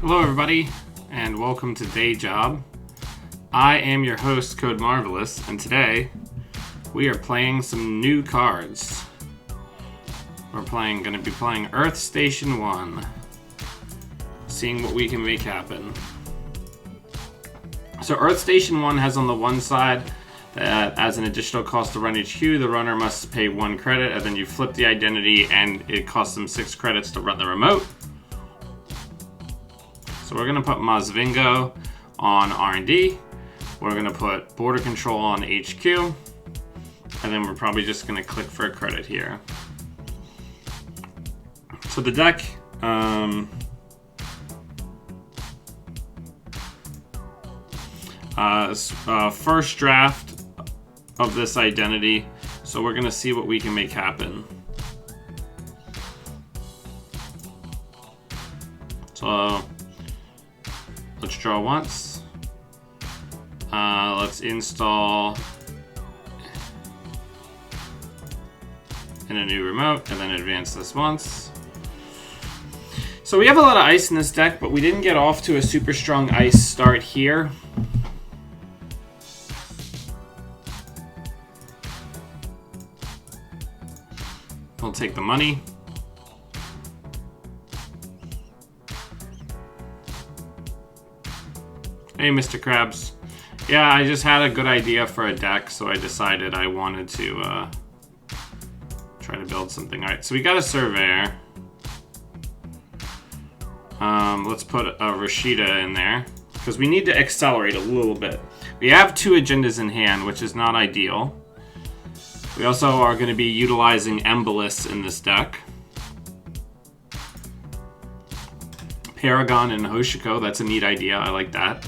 Hello everybody, and welcome to Day Job. I am your host, Code Marvelous, and today we are playing some new cards. We're going to be playing Earth Station 1, seeing what we can make happen. So Earth Station 1 has on the one side that as an additional cost to run HQ, the runner must pay 1 credit, and then you flip the identity and it costs them 6 credits to run the remote. So we're gonna put Masvingo on R&D, we're gonna put Border Control on HQ, and then we're probably just gonna click for a credit here. So the deck, first draft of this identity, so we're gonna see what we can make happen. So let's draw once. Let's install in a new remote and then advance this once. So we have a lot of ice in this deck, but we didn't get off to a super strong ice start here. We'll take the money. Hey, Mr. Krabs. Yeah, I just had a good idea for a deck, so I decided I wanted to try to build something. Alright, so we got a Surveyor. Let's put a Rashida in there, because we need to accelerate a little bit. We have 2 agendas in hand, which is not ideal. We also are going to be utilizing Embolus in this deck. Paragon and Hoshiko, that's a neat idea, I like that.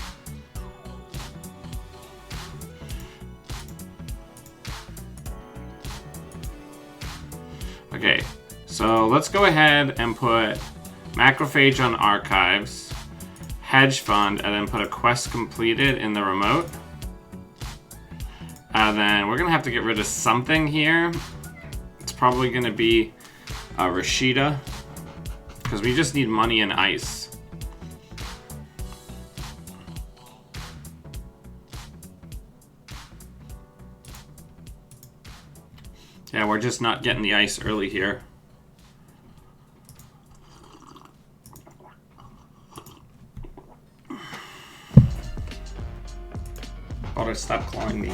Okay, so let's go ahead and put Macrophage on Archives, Hedge Fund, and then put a quest completed in the remote. And then we're going to have to get rid of something here. It's probably going to be Rashida, because we just need money and ice. Yeah, we're just not getting the ice early here. Otter, stop clawing me.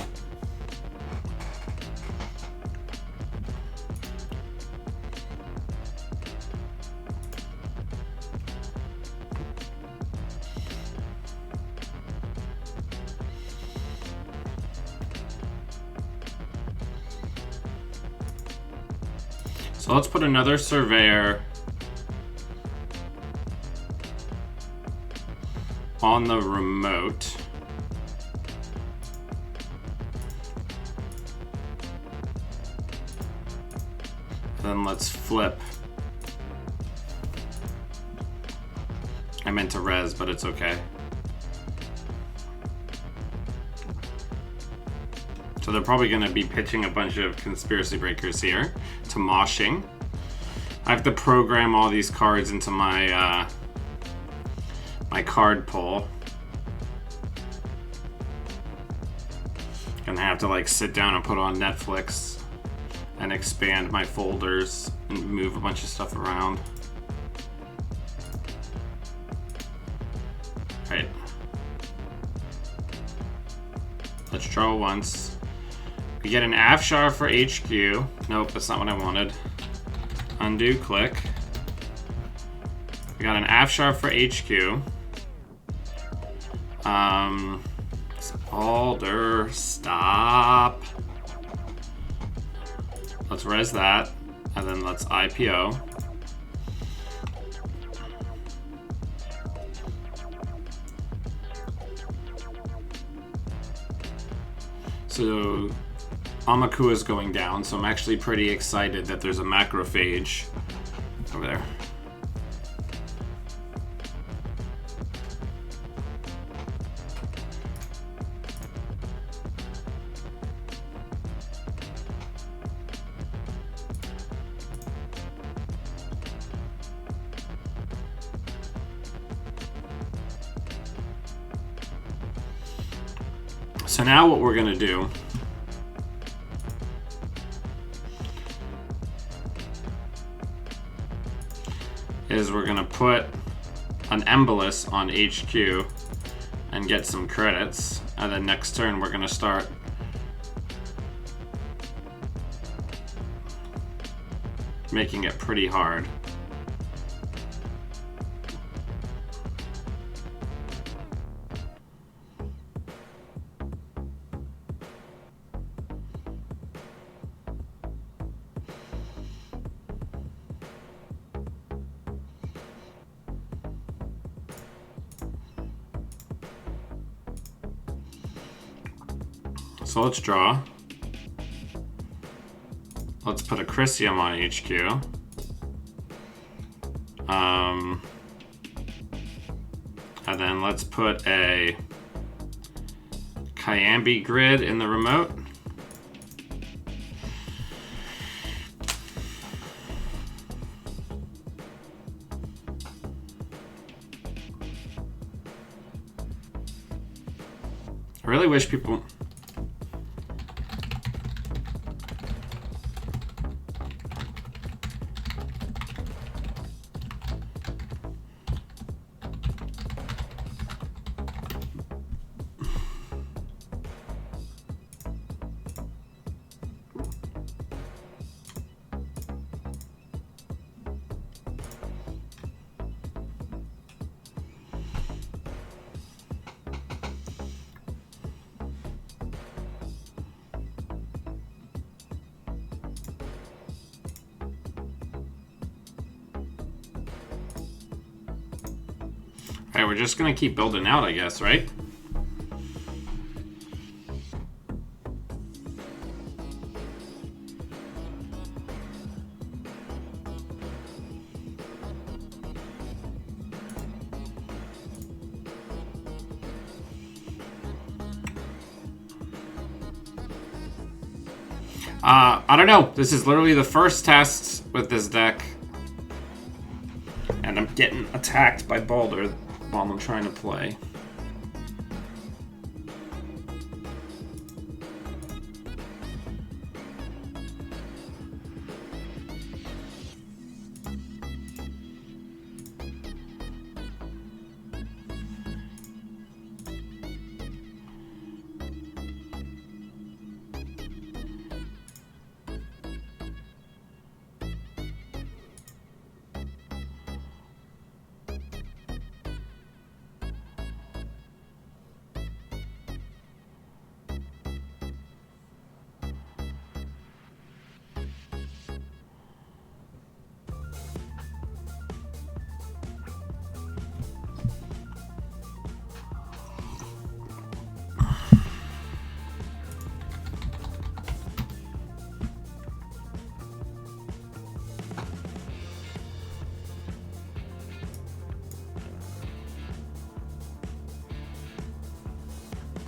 So let's put another Surveyor on the remote. Then let's flip. I meant to res, but it's okay. So they're probably going to be pitching a bunch of Conspiracy Breakers here to moshing. I have to program all these cards into my my card pool. Gonna have to like sit down and put on Netflix and expand my folders and move a bunch of stuff around. Right. Let's draw once. We get an Afshar for HQ. Nope, that's not what I wanted. Undo, click. We got an Afshar for HQ. Alder, stop. Let's res that, and then let's IPO. So Amaku is going down, so I'm actually pretty excited that there's a Macrophage over there. So now what we're going to do is we're going to put an embolus on HQ and get some credits, and then next turn we're going to start making it pretty hard. So let's draw. Let's put a Chrysium on HQ. And then let's put a Kyambi grid in the remote. I really wish people... Alright, we're just gonna keep building out, I guess, right? I don't know. This is literally the first test with this deck. And I'm getting attacked by Baldur while I'm trying to play.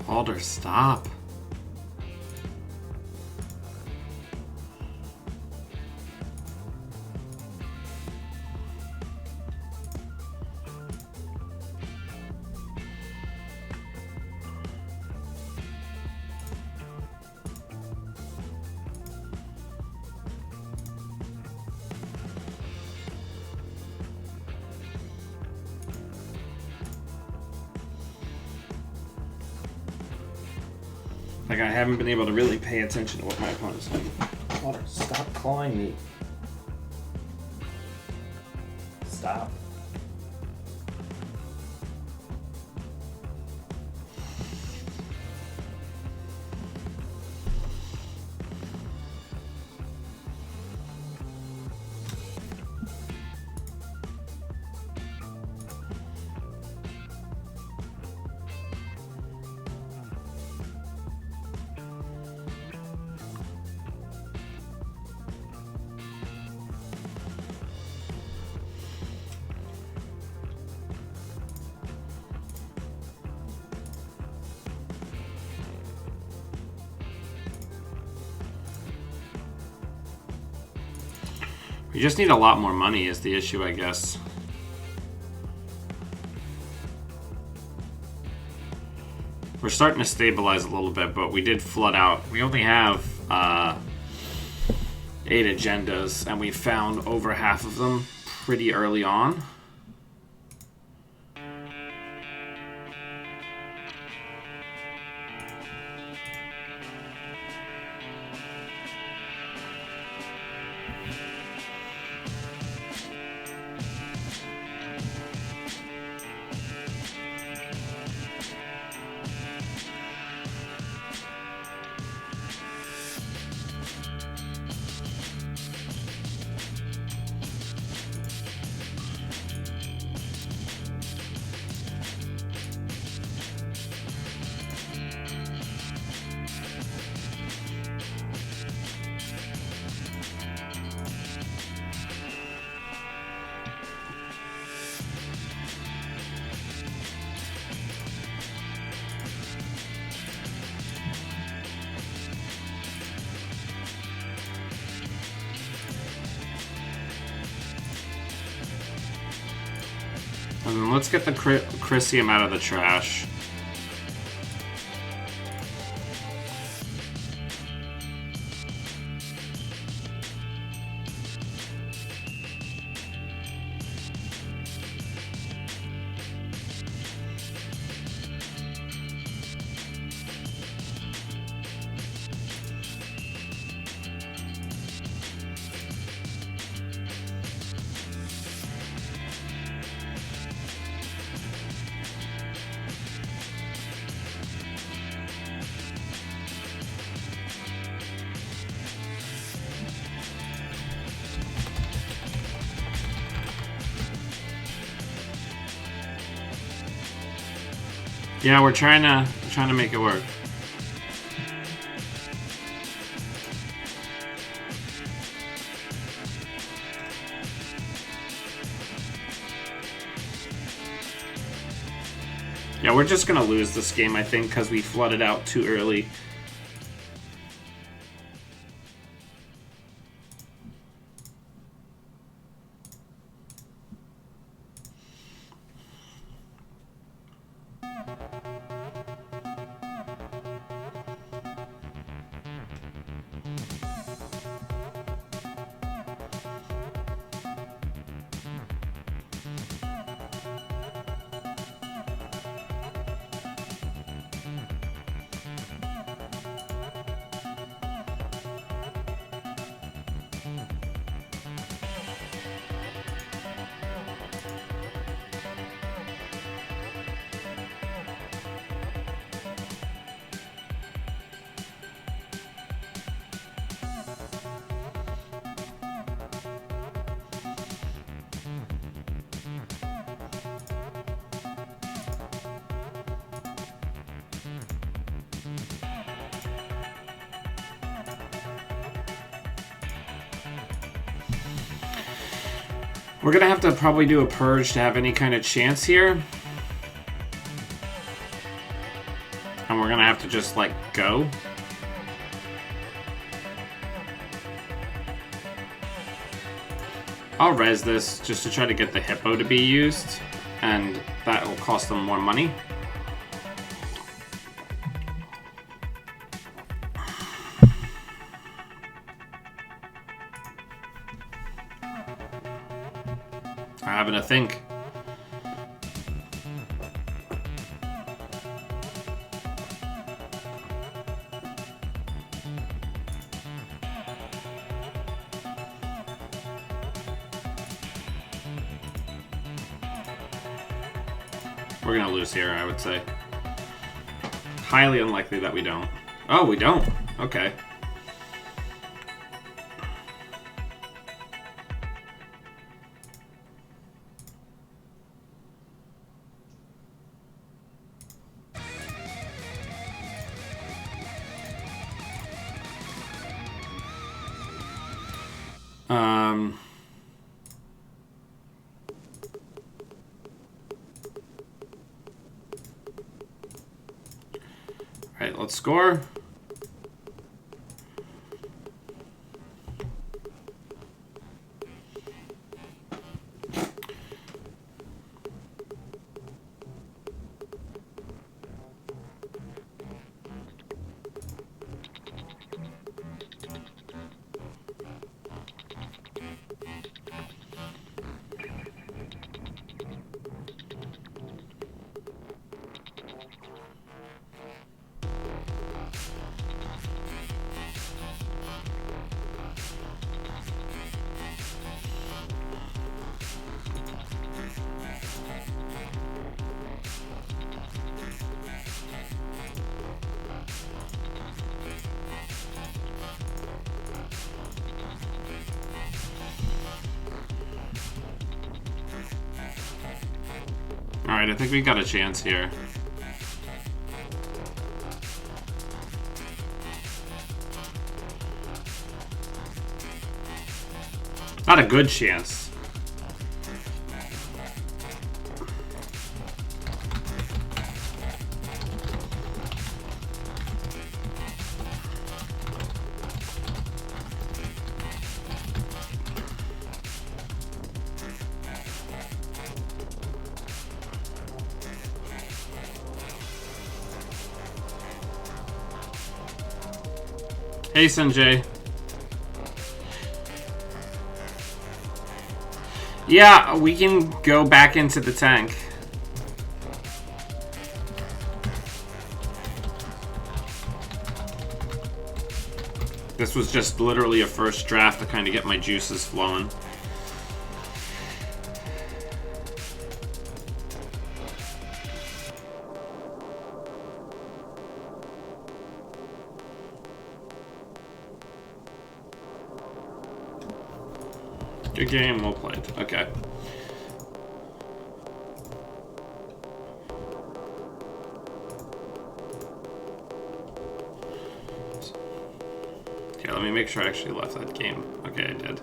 Baldur, stop. Like, I haven't been able to really pay attention to what my opponent's doing. Baldur, stop clawing me. Stop. We just need a lot more money is the issue, I guess. We're starting to stabilize a little bit, but we did flood out. We only have 8 agendas, and we found over half of them pretty early on. And then let's get the Chrysium out of the trash. Yeah, we're trying to make it work. Yeah, we're just gonna lose this game, I think, because we flooded out too early. We're gonna have to probably do a purge to have any kind of chance here. And we're gonna have to just, like, go. I'll res this just to try to get the hippo to be used, and that will cost them more money. Having to think. We're gonna lose here, I would say. Highly unlikely that we don't. Oh, we don't. Okay. Alright, let's score. Alright, I think we got a chance here. Not a good chance. Hey, Sanjay. Yeah, we can go back into the tank. This was just literally a first draft to kind of get my juices flowing. Good game, well played. Okay. Okay, let me make sure I actually left that game. Okay, I did.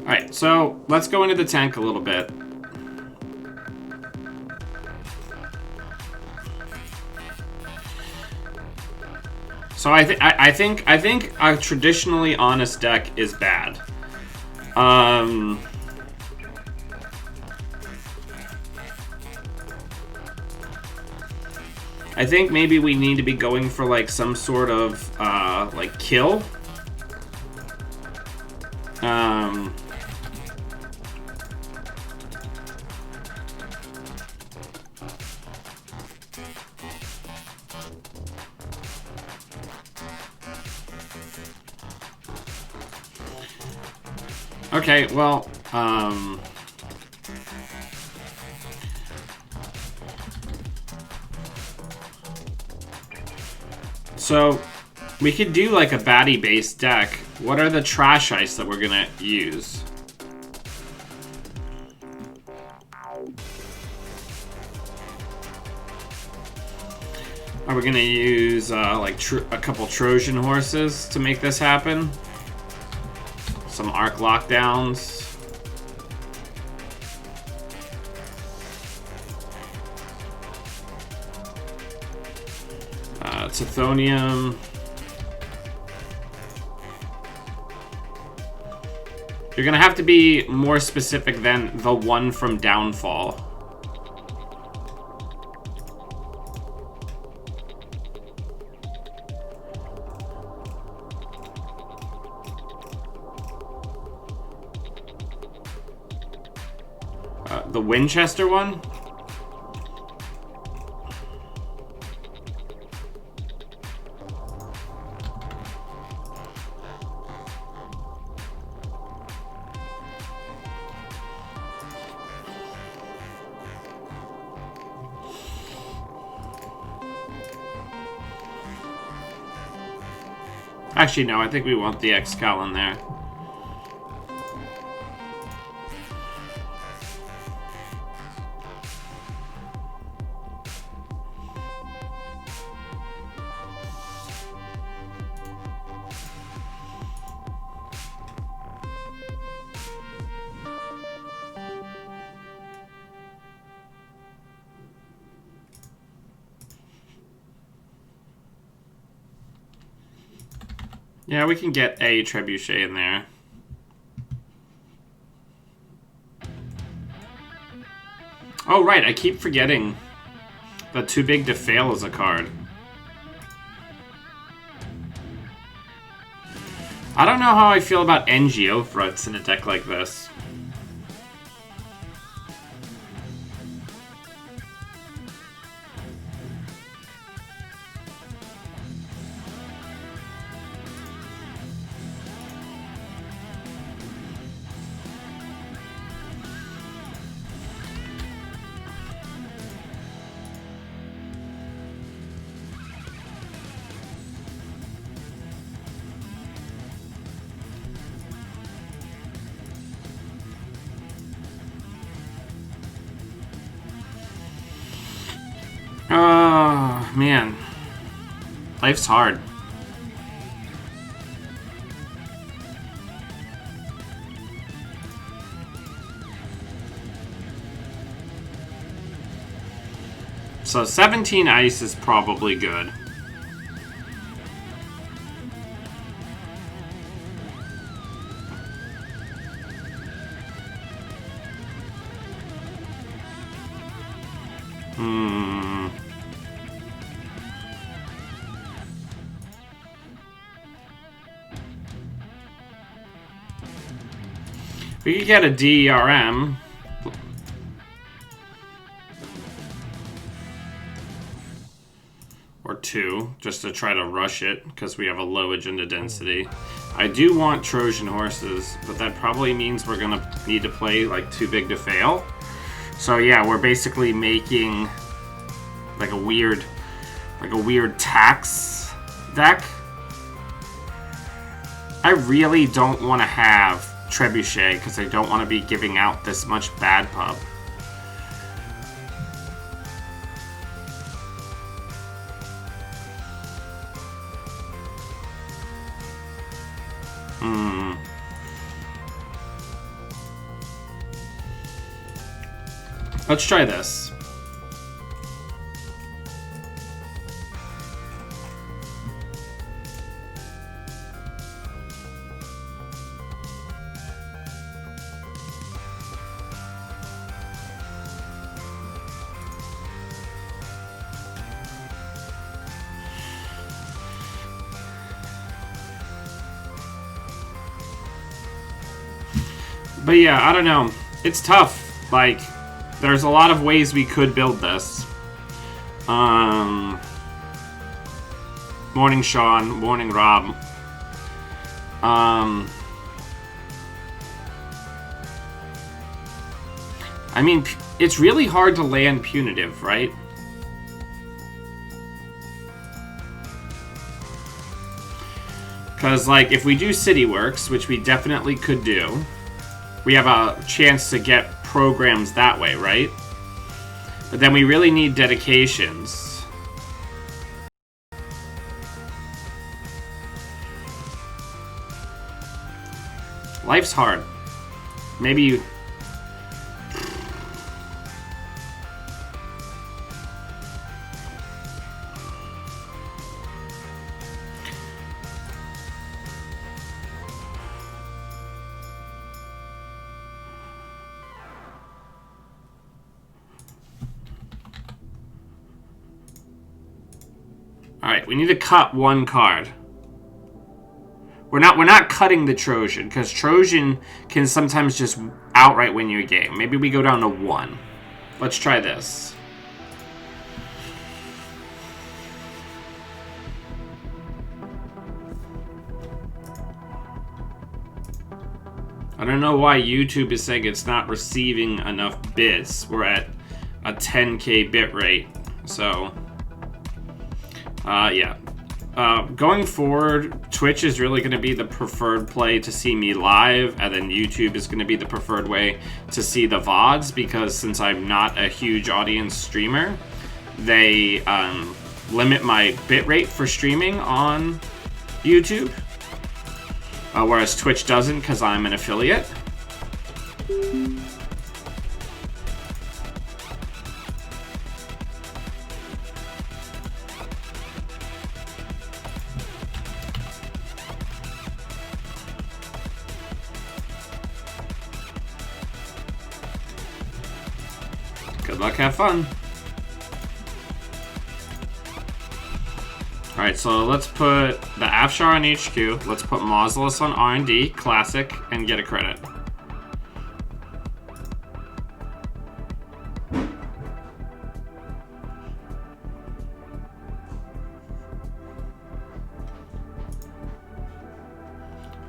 Alright, so let's go into the tank a little bit. So I think a traditionally honest deck is bad. I think maybe we need to be going for like some sort of like kill. Okay, well, so we could do like a baddie-based deck. What are the trash ice that we're gonna use? Are we gonna use like a couple Trojan horses to make this happen? Some arc lockdowns. Tithonium. You're gonna have to be more specific than the one from Downfall. The Winchester one? Actually, no, I think we want the X-Cal in there. Yeah, we can get a Trebuchet in there. Oh, right, I keep forgetting that Too Big to Fail is a card. I don't know how I feel about NGO threats in a deck like this. Man, life's hard. So 17 ice is probably good. We could get a DRM. Or 2, just to try to rush it, because we have a low agenda density. I do want Trojan horses, but that probably means we're gonna need to play like too big to fail. So yeah, we're basically making like a weird tax deck. I really don't want to have Trebuchet because I don't want to be giving out this much bad pub. Let's try this. But yeah, I don't know. It's tough. Like, there's a lot of ways we could build this. Morning, Sean. Morning, Rob. I mean, it's really hard to land punitive, right? Because, like, if we do City Works, which we definitely could do, we have a chance to get programs that way, right? But then we really need dedications. Life's hard. Maybe... Alright, we need to cut one card. We're not cutting the Trojan, because Trojan can sometimes just outright win you a game. Maybe we go down to 1. Let's try this. I don't know why YouTube is saying it's not receiving enough bits. We're at a 10K bit rate, so... yeah. Going forward, Twitch is really going to be the preferred play to see me live, and then YouTube is going to be the preferred way to see the VODs, because since I'm not a huge audience streamer, they limit my bitrate for streaming on YouTube, whereas Twitch doesn't because I'm an affiliate. Good luck, have fun. Alright, so let's put the Afshar on HQ, let's put Mausolus on R&D, Classic, and get a credit.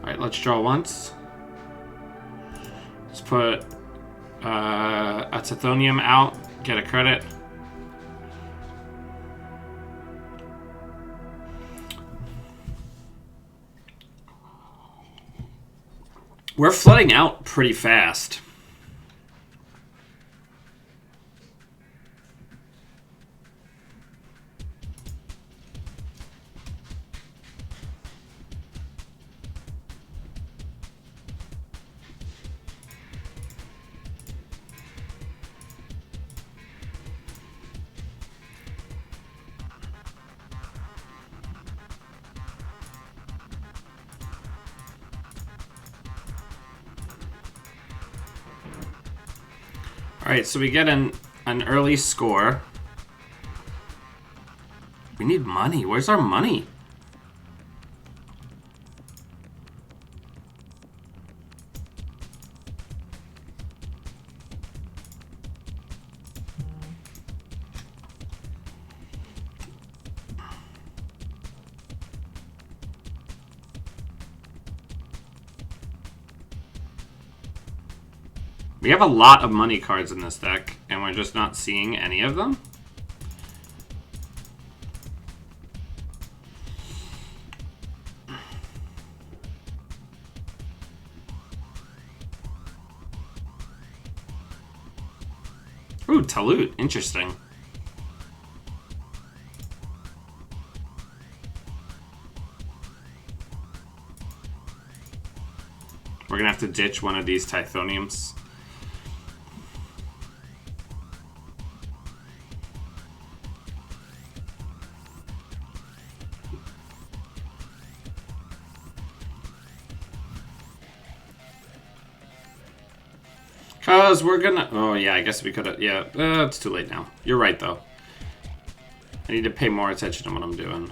Alright, let's draw once. Let's put Acetonium out, get a credit. We're flooding out pretty fast. Alright, so we get an early score. We need money. Where's our money? We have a lot of money cards in this deck, and we're just not seeing any of them. Ooh, Talut. Interesting. We're gonna have to ditch one of these Tithoniums. Cause we're gonna... Oh yeah, I guess we could have... Yeah, it's too late now. You're right though. I need to pay more attention to what I'm doing.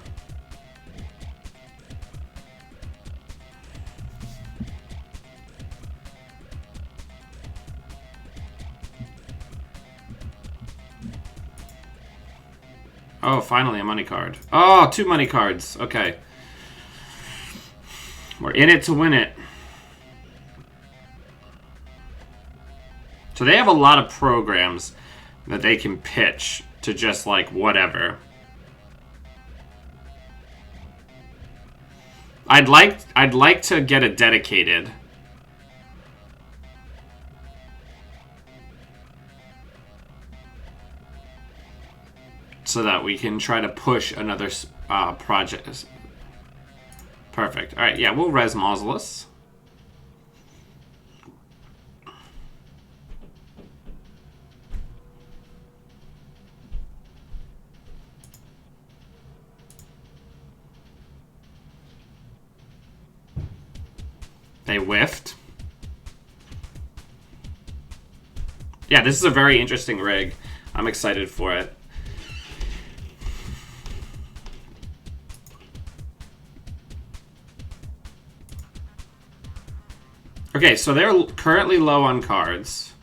Oh, finally a money card. Oh, 2 money cards. Okay. We're in it to win it. So they have a lot of programs that they can pitch to just like whatever. I'd like to get a dedicated. So that we can try to push another project. Perfect. All right, yeah, we'll res Mausolus. They whiffed. Yeah, this is a very interesting rig. I'm excited for it. Okay, so they're currently low on cards.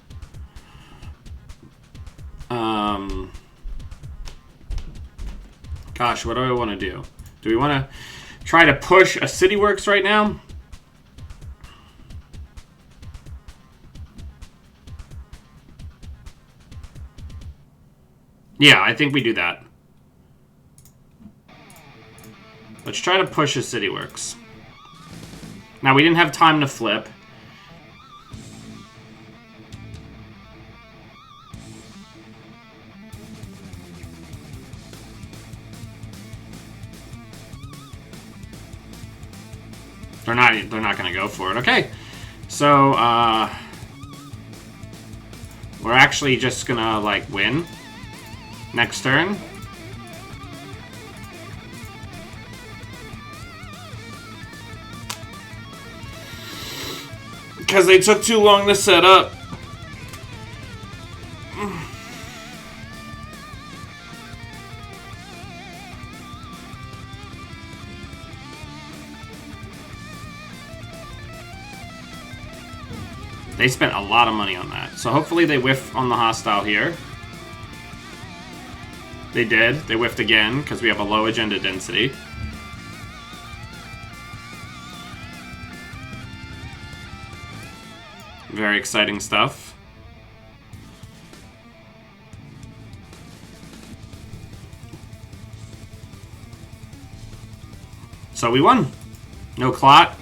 Gosh, what do I want to do? Do we want to try to push a City Works right now? Yeah, I think we do that. Let's try to push a City Works. Now, we didn't have time to flip. They're not gonna go for it. Okay. So, we're actually just gonna, like, win. Next turn. Because they took too long to set up. They spent a lot of money on that. So hopefully they whiff on the hostile here. They did. They whiffed again because we have a low agenda density. Very exciting stuff. So we won. No clot.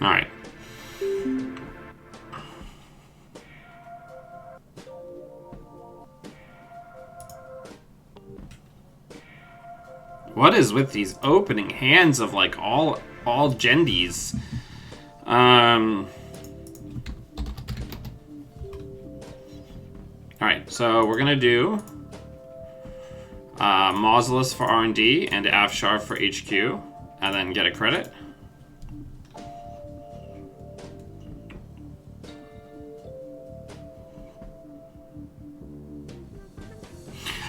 Alright. What is with these opening hands of like all gendies? Alright, so we're gonna do Mausolus for R&D and Afshar for HQ, and then get a credit.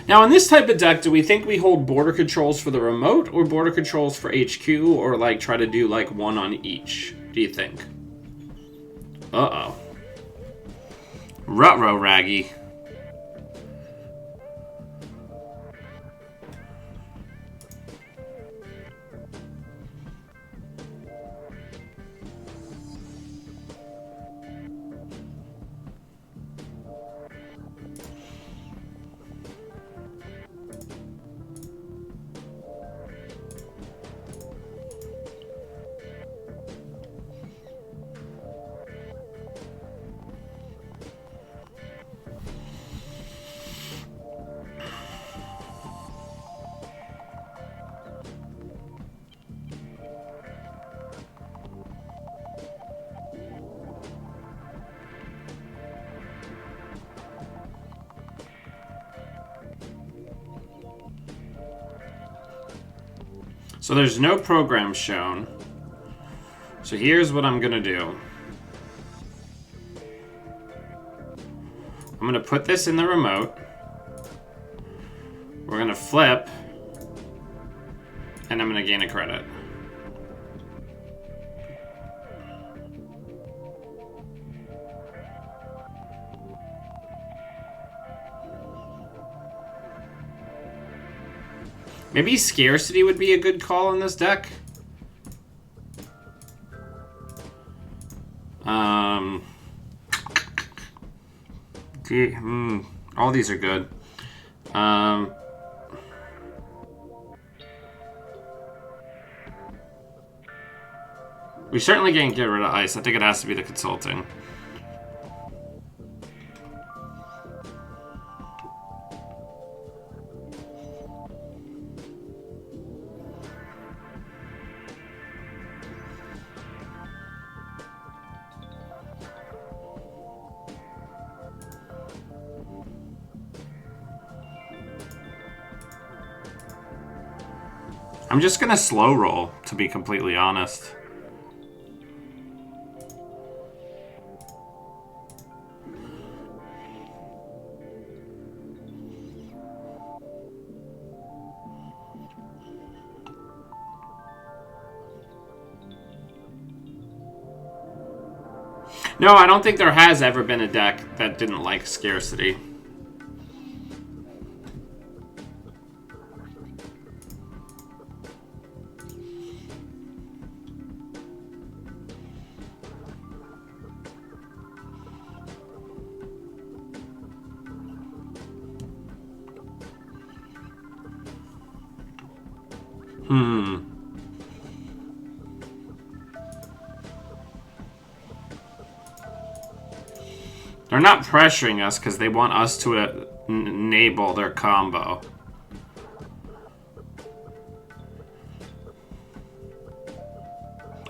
Now, in this type of deck, do we think we hold border controls for the remote or border controls for HQ, or like try to do like one on each? Do you think? Uh-oh. Ruh-roh, Raggy. So there's no program shown. So here's what I'm gonna do. I'm gonna put this in the remote. We're gonna flip. And I'm gonna gain a credit. Maybe Scarcity would be a good call in this deck. All these are good. We certainly can't get rid of Ice. I think it has to be the Consulting. I'm just gonna slow roll, to be completely honest. No, I don't think there has ever been a deck that didn't like Scarcity. They're not pressuring us because they want us to enable their combo.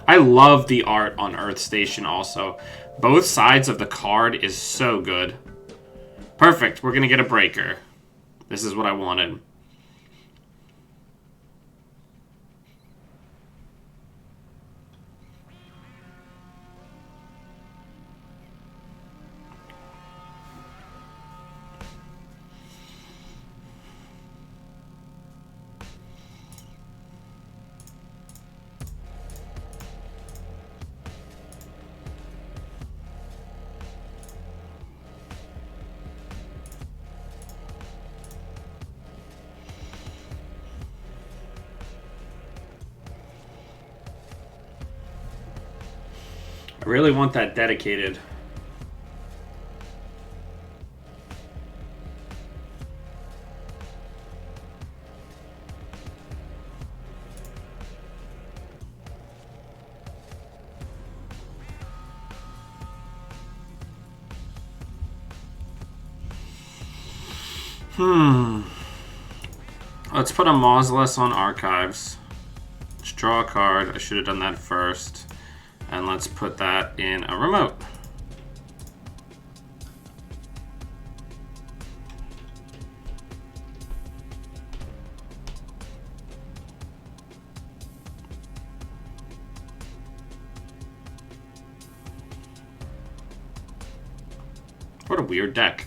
I love the art on Earth Station also. Both sides of the card is so good. Perfect, we're gonna get a breaker. This is what I wanted. I really want that dedicated. Let's put a Mausolus on archives. Let's draw a card. I should have done that first. And let's put that in a remote. What a weird deck.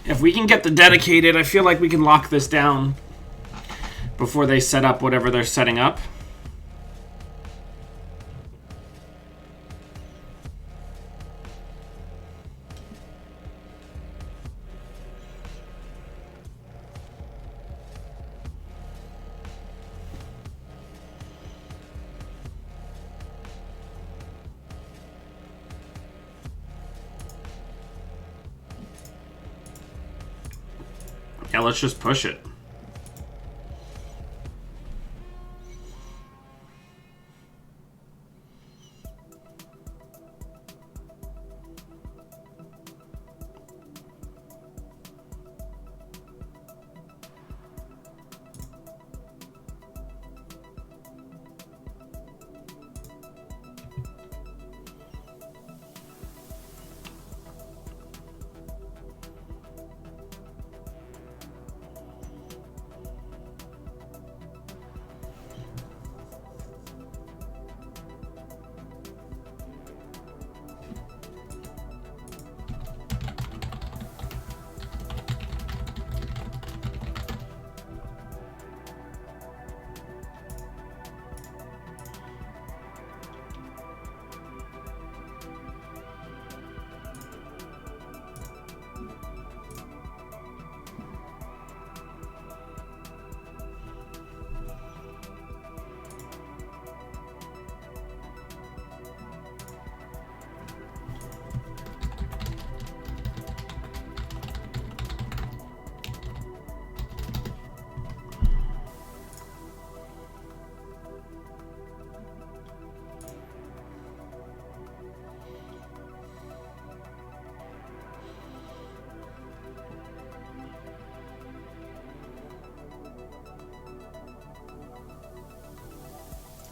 If we can get the dedicated, I feel like we can lock this down before they set up whatever they're setting up. Yeah, let's just push it.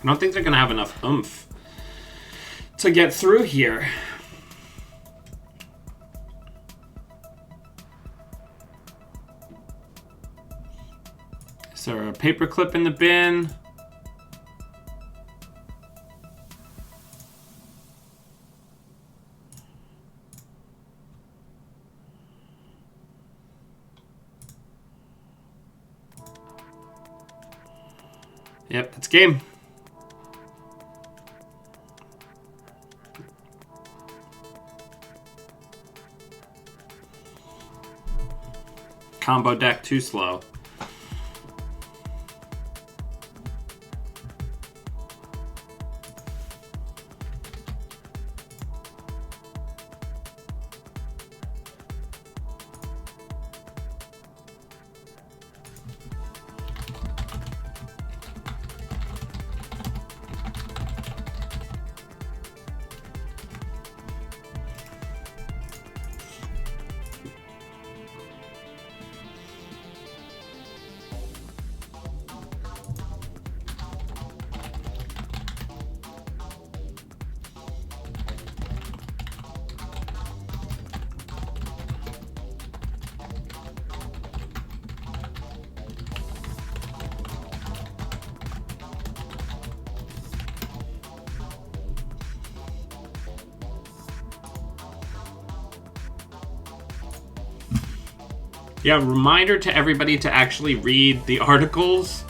I don't think they're going to have enough oomph to get through here. Is there a paperclip in the bin? Yep, it's game. Combo deck too slow. Yeah, reminder to everybody to actually read the articles.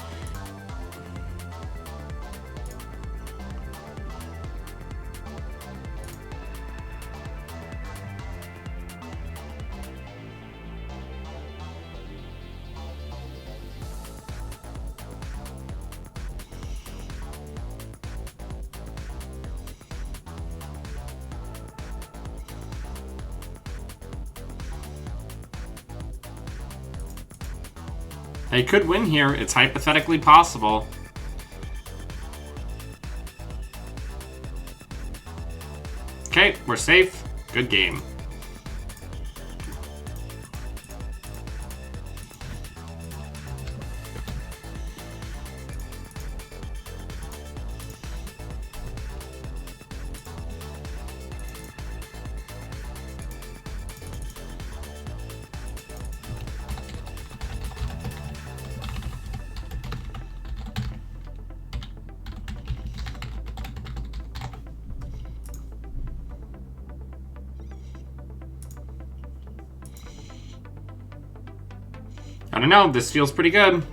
They could win here. It's hypothetically possible. Okay, we're safe. Good game. I don't know, this feels pretty good.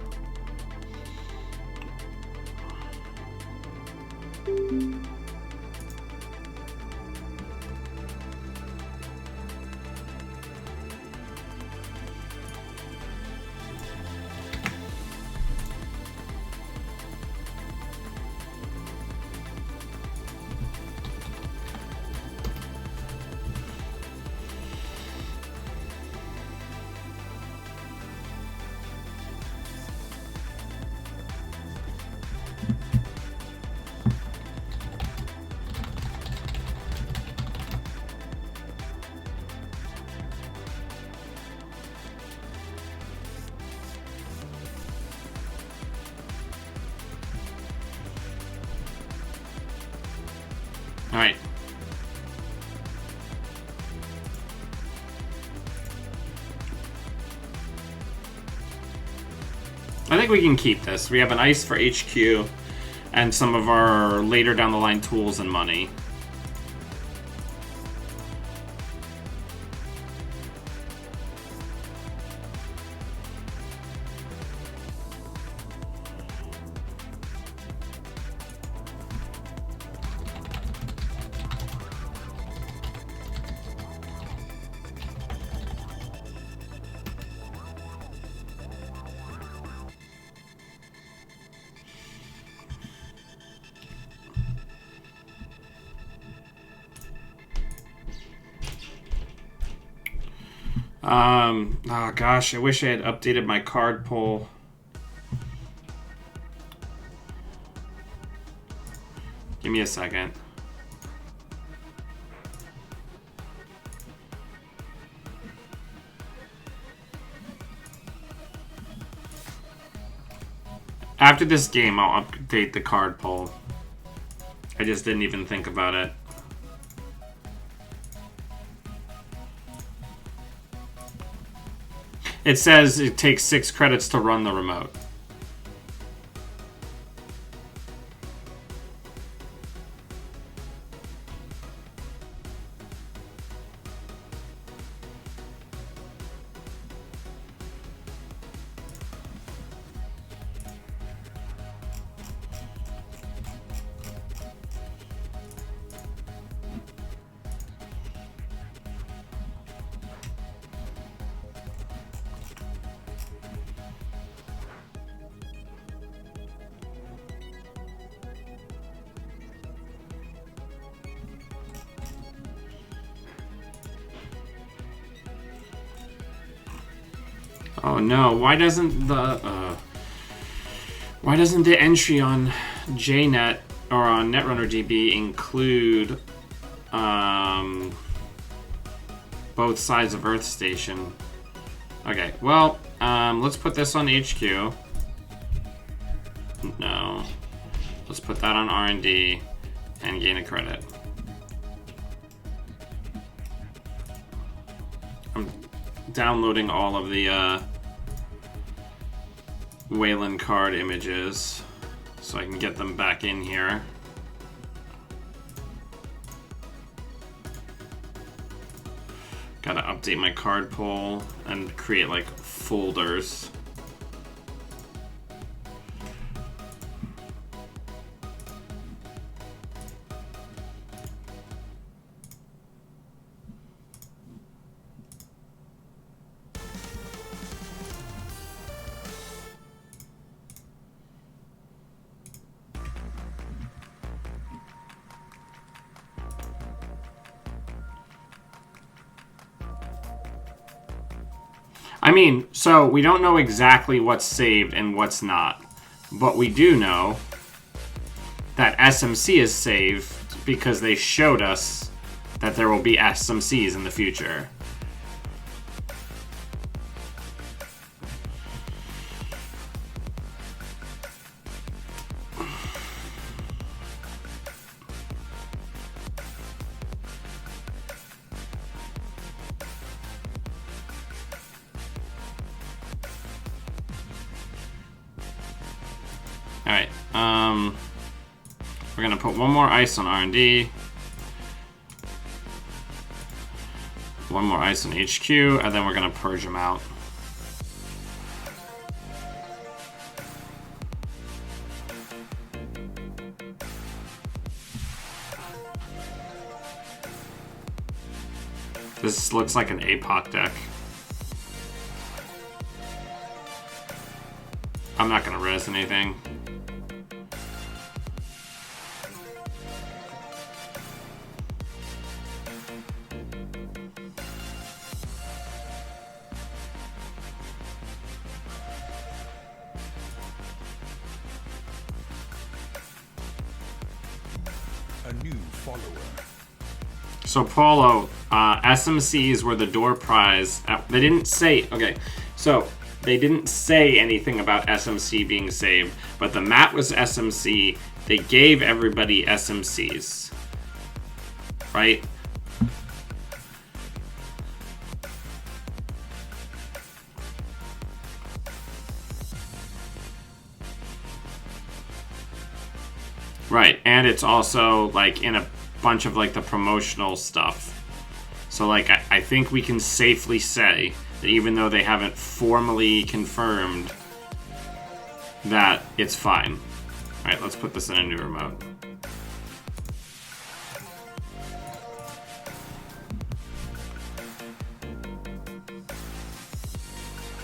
All right. I think we can keep this. We have an ice for HQ and some of our later down the line tools and money. Oh gosh, I wish I had updated my card pull. Give me a second. After this game, I'll update the card pull. I just didn't even think about it. It says it takes 6 credits to run the remote. Oh no, why doesn't the entry on JNet or on Netrunner DB include both sides of Earth Station? Okay, well, let's put this on HQ. No. Let's put that on R&D and gain a credit. I'm downloading all of the Weyland card images so I can get them back in here. Gotta update my card pool and create like folders. I mean, so we don't know exactly what's saved and what's not. But we do know that SMC is saved because they showed us that there will be SMCs in the future. Alright, we're gonna put one more ice on R&D, one more ice on HQ, and then we're gonna purge them out. This looks like an APOC deck. I'm not gonna res anything. A new follower. So Paulo, SMCs were the door prize. They didn't say, okay, so they didn't say anything about SMC being saved, but the mat was SMC. They gave everybody SMCs, right? Right, and it's also like in a bunch of like the promotional stuff. So like I think we can safely say that even though they haven't formally confirmed that, it's fine. Alright, let's put this in a new remote.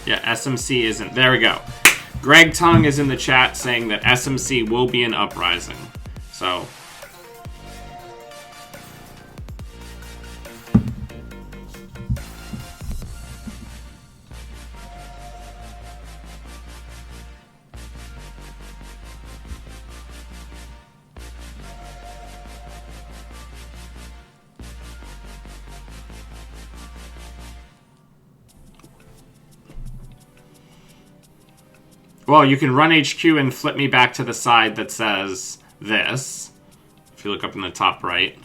Yeah, SMC isn't. There we go. Greg Tung is in the chat saying that SMC will be an uprising. So well, you can run HQ and flip me back to the side that says this. If you look up in the top right.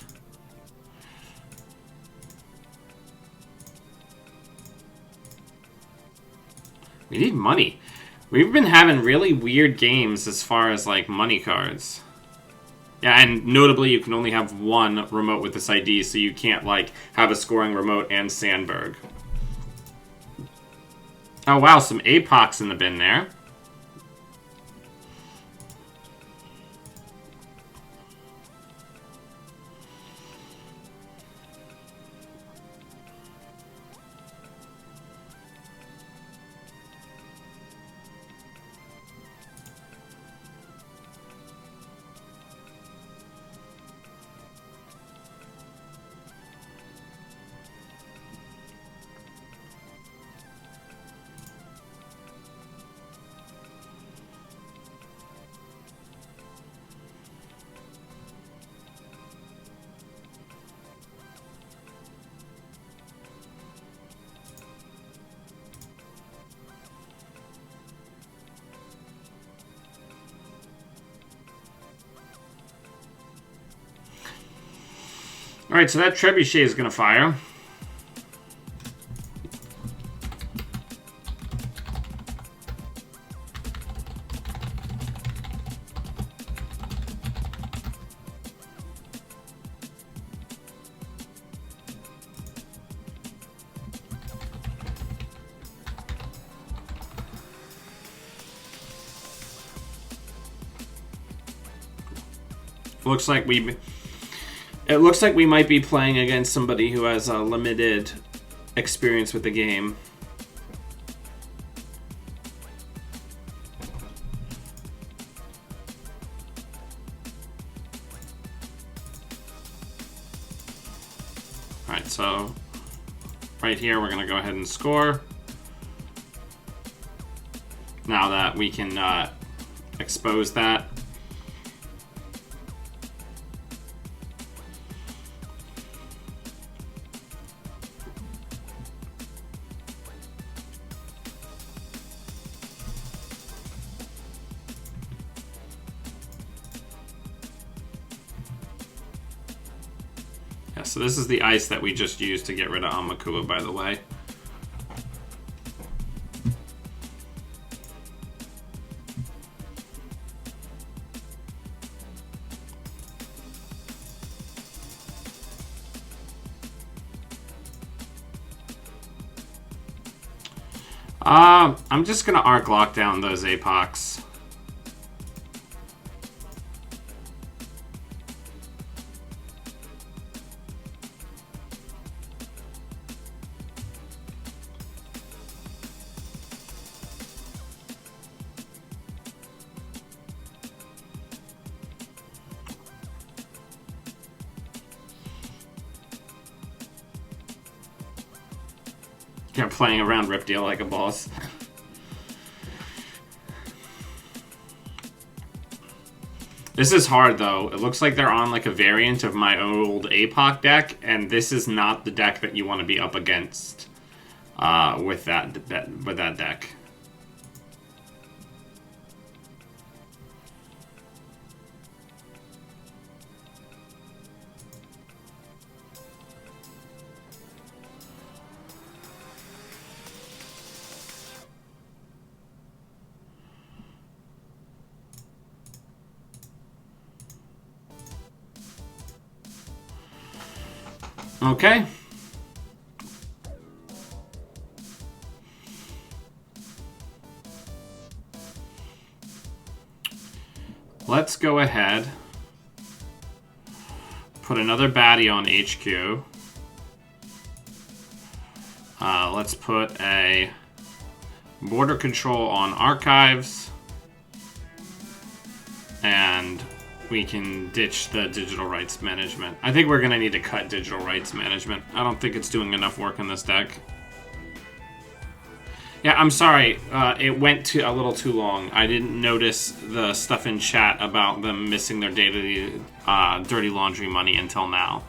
We need money. We've been having really weird games as far as like money cards. Yeah, and notably you can only have one remote with this ID, so you can't like have a scoring remote and Sandberg. Oh wow, some APOCs in the bin there. Alright, so that Trebuchet is going to fire. It looks like we might be playing against somebody who has a limited experience with the game. Alright, so right here we're going to go ahead and score. now that we can expose that. Yeah, so this is the ice that we just used to get rid of Amakua, by the way. I'm just gonna arc lock down those Apocs. Yeah, playing around Rip Deal like a boss. This is hard, though. It looks like they're on like a variant of my old APOC deck, and this is not the deck that you want to be up against with that deck. Okay. Let's go ahead. Put another baddie on HQ. Let's put a border control on archives. And we can ditch the digital rights management. I think we're going to need to cut digital rights management. I don't think it's doing enough work in this deck. Yeah, I'm sorry. It went a little too long. I didn't notice the stuff in chat about them missing their daily dirty laundry money until now.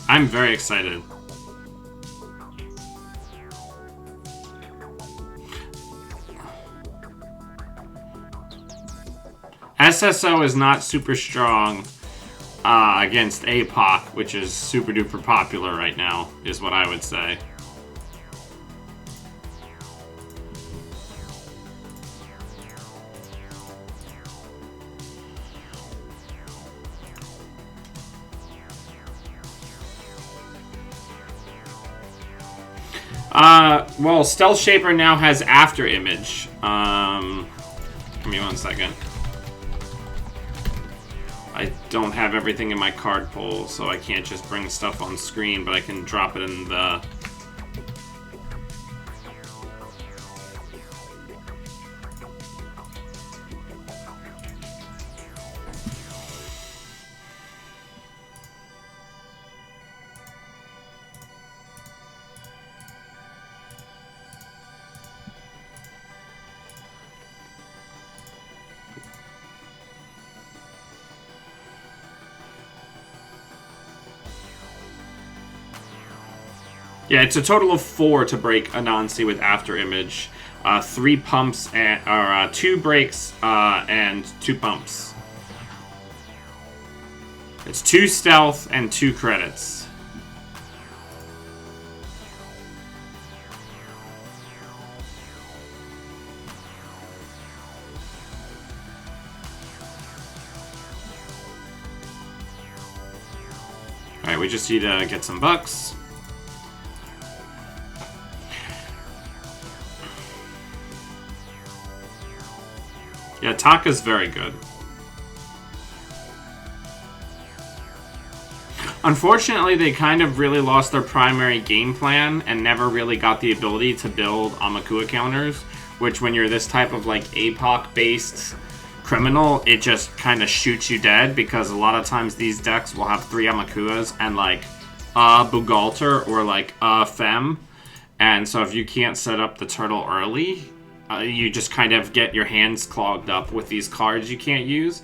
I'm very excited. SSO is not super strong against APOC, which is super duper popular right now, is what I would say. Well, Stealth Shaper now has after image. Give me 1 second. I don't have everything in my card pool, so I can't just bring stuff on screen, but I can drop it in the... Yeah, it's a total of 4 to break Anansi with after image. 3 pumps and or 2 breaks and 2 pumps. It's 2 stealth and 2 credits. Alright, we just need to get some bucks. Yeah, Taka's very good. Unfortunately, they kind of really lost their primary game plan and never really got the ability to build Amakua counters, which when you're this type of like APOC-based criminal, it just kind of shoots you dead, because a lot of times these decks will have 3 Amakuas and like a Bugalter or like a Fem, and so if you can't set up the turtle early, you just kind of get your hands clogged up with these cards you can't use.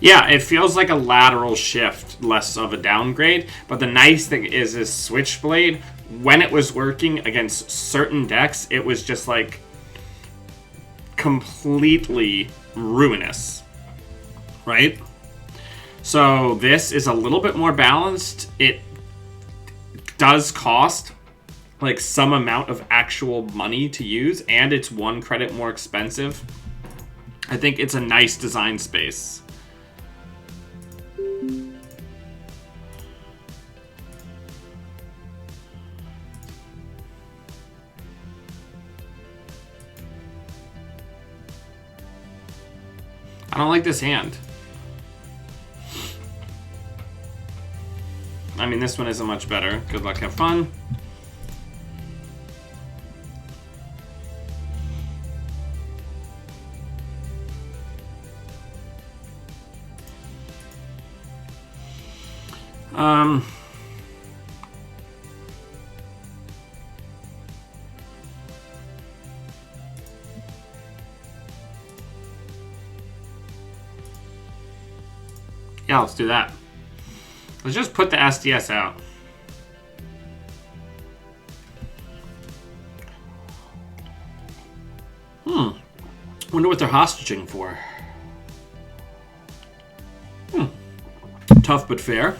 Yeah, it feels like a lateral shift, less of a downgrade. But the nice thing is Switchblade, when it was working against certain decks, it was just like completely ruinous, right? So this is a little bit more balanced. It does cost like some amount of actual money to use, and it's 1 credit more expensive. I think it's a nice design space. I don't like this hand. I mean, this one isn't much better. Good luck, have fun. Yeah, let's do that. Let's just put the SDS out. Wonder what they're hostage-ing for. Tough but fair.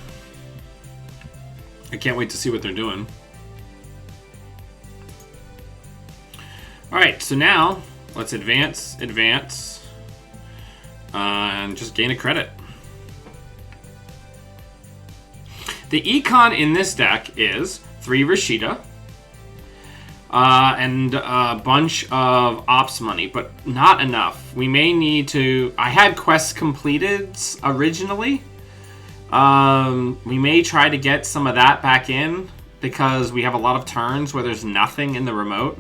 I can't wait to see what they're doing. Alright, so now let's advance, and just gain a credit. The econ in this deck is 3 Rashida and a bunch of ops money, but not enough. We may need to... I had quests completed originally. We may try to get some of that back in, because we have a lot of turns where there's nothing in the remote,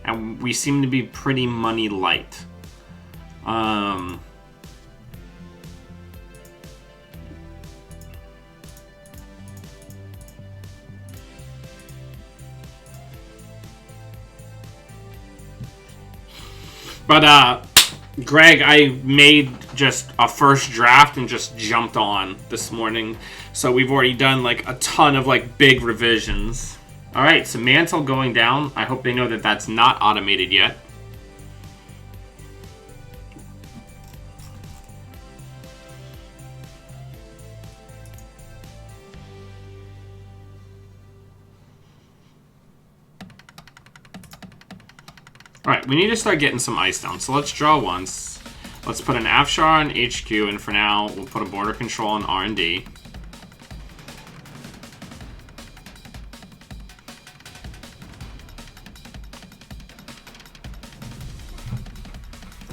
and we seem to be pretty money light. But, Greg, I made just a first draft and just jumped on this morning. So we've already done like a ton of like big revisions. All right, so mantle going down. I hope they know that that's not automated yet. Alright, we need to start getting some ice down. So let's draw once. Let's put an Afshar on HQ, and for now, we'll put a border control on R&D.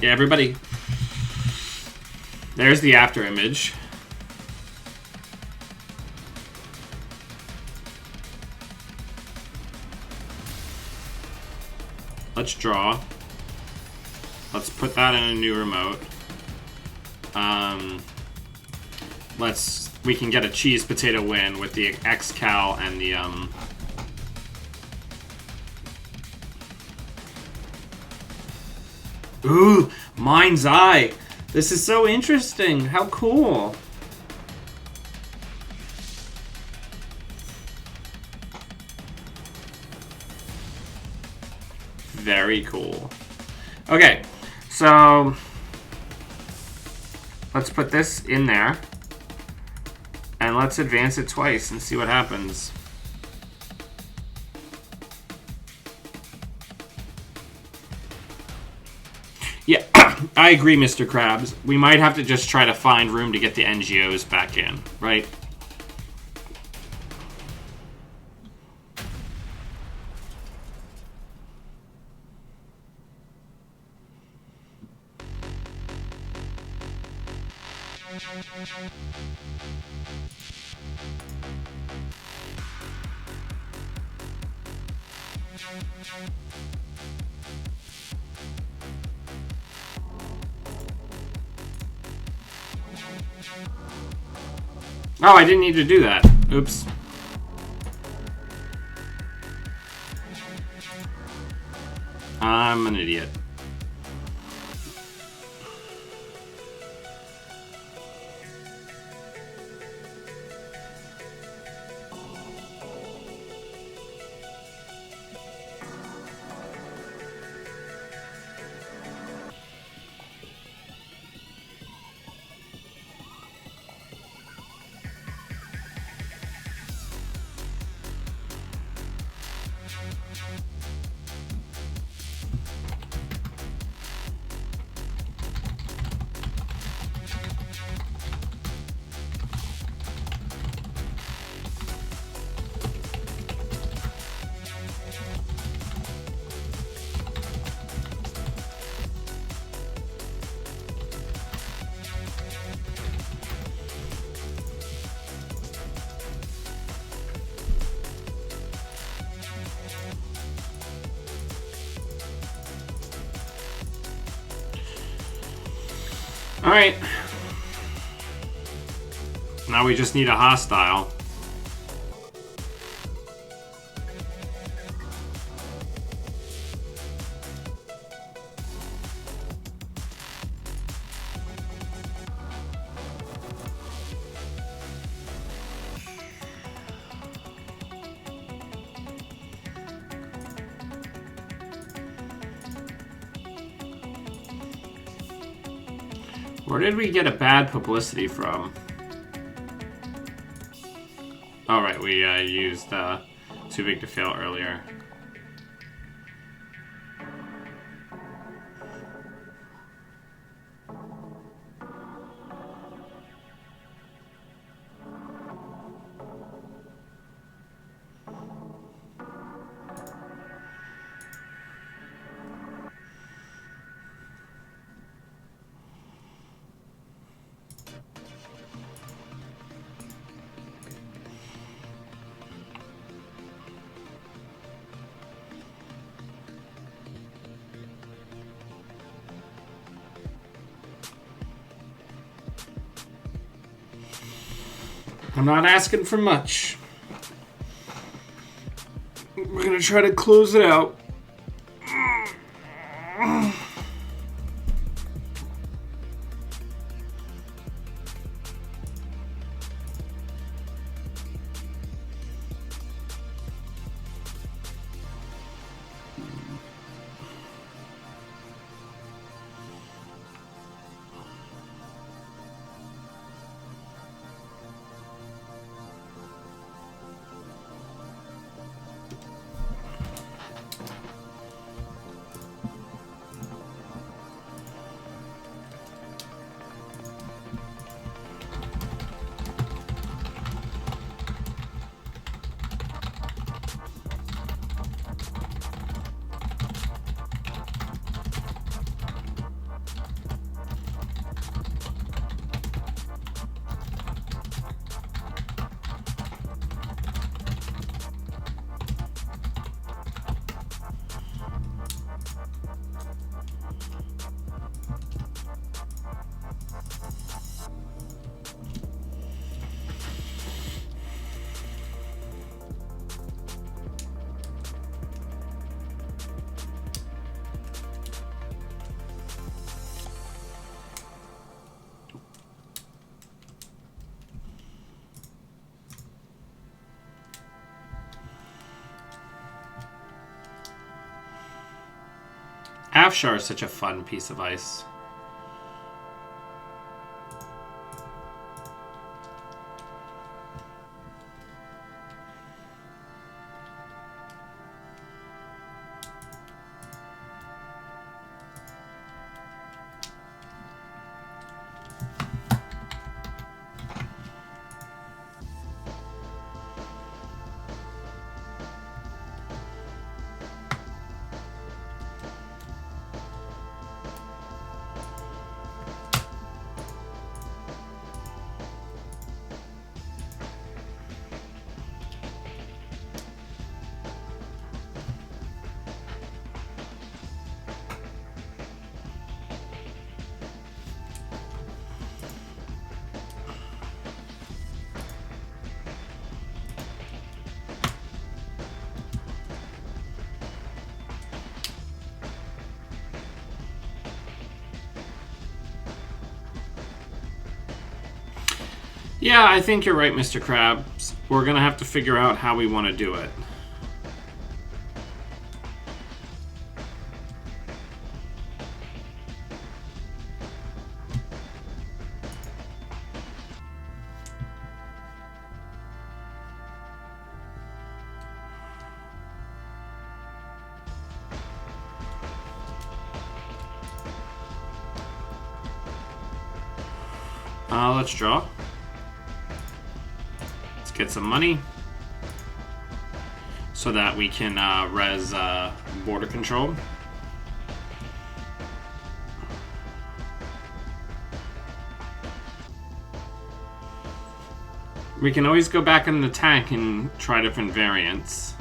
Yeah, everybody. There's the after image. Let's draw. Let's put that in a new remote. We can get a cheese potato win with the X-Cal and the Ooh, Mind's Eye. This is so interesting. How cool. Very cool. Okay, so let's put this in there and let's advance it twice and see what happens. Yeah, I agree, Mr. Krabs. We might have to just try to find room to get the NGOs back in, right? Oh, I didn't need to do that. Oops. I'm an idiot. Alright. Now we just need a hostile. Where did we get a bad publicity from? All right, we used Too Big to Fail earlier. I'm not asking for much. We're gonna try to close it out. Half Char is such a fun piece of ice. Yeah, I think you're right, Mr. Krabs. We're gonna have to figure out how we want to do it. Let's draw. Let's get some money so that we can res border control. We can always go back in the tank and try different variants.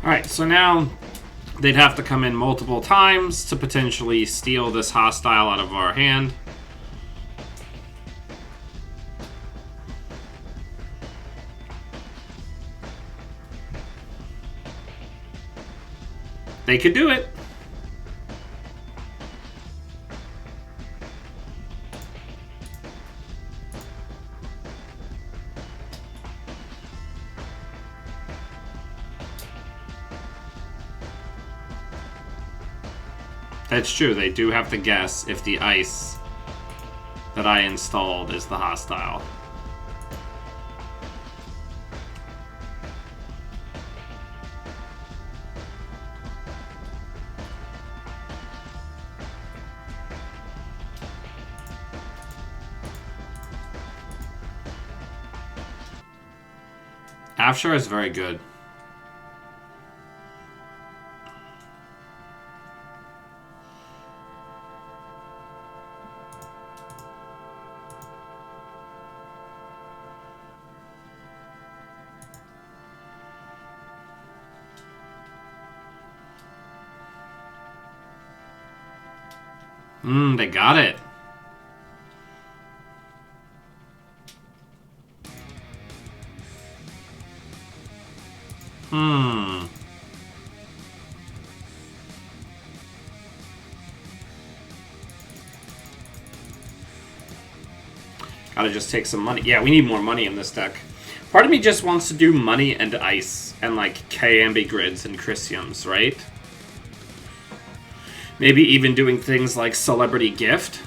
Alright, so now they'd have to come in multiple times to potentially steal this hostile out of our hand. They could do it. That's true, they do have to guess if the ice that I installed is the hostile. Afshar is very good. They got it. Gotta just take some money. Yeah, we need more money in this deck. Part of me just wants to do money and ice and like K-Ambi grids and Chrysiums, right? Maybe even doing things like Celebrity Gift.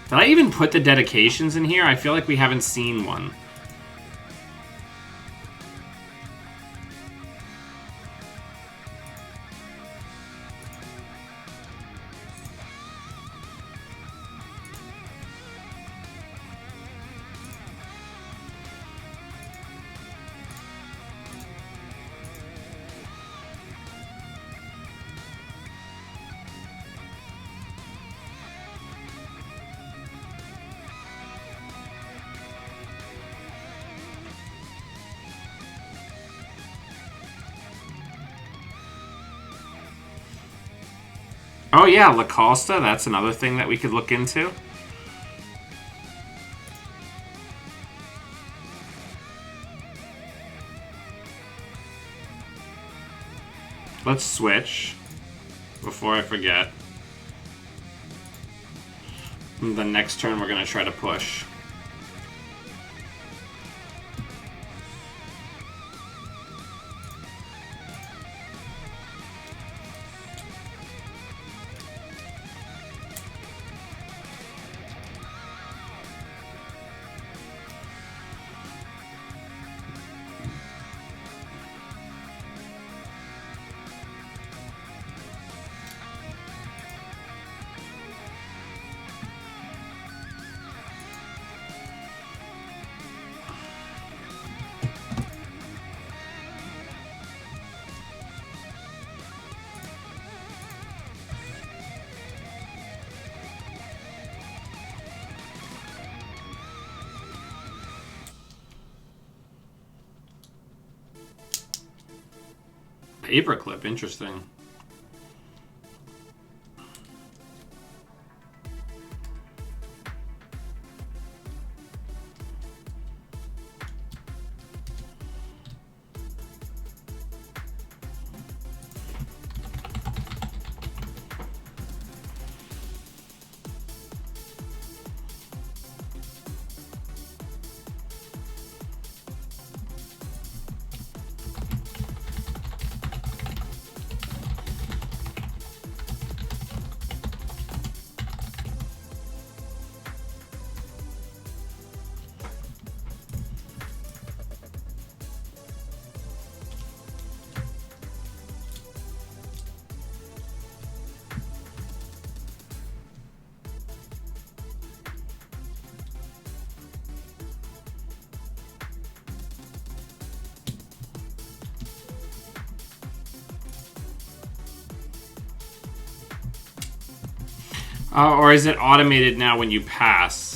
Did I even put the dedications in here? I feel like we haven't seen one. Oh yeah, La Costa, that's another thing that we could look into. Let's switch before I forget. The next turn we're going to try to push. Paperclip, interesting. Or is it automated now when you pass?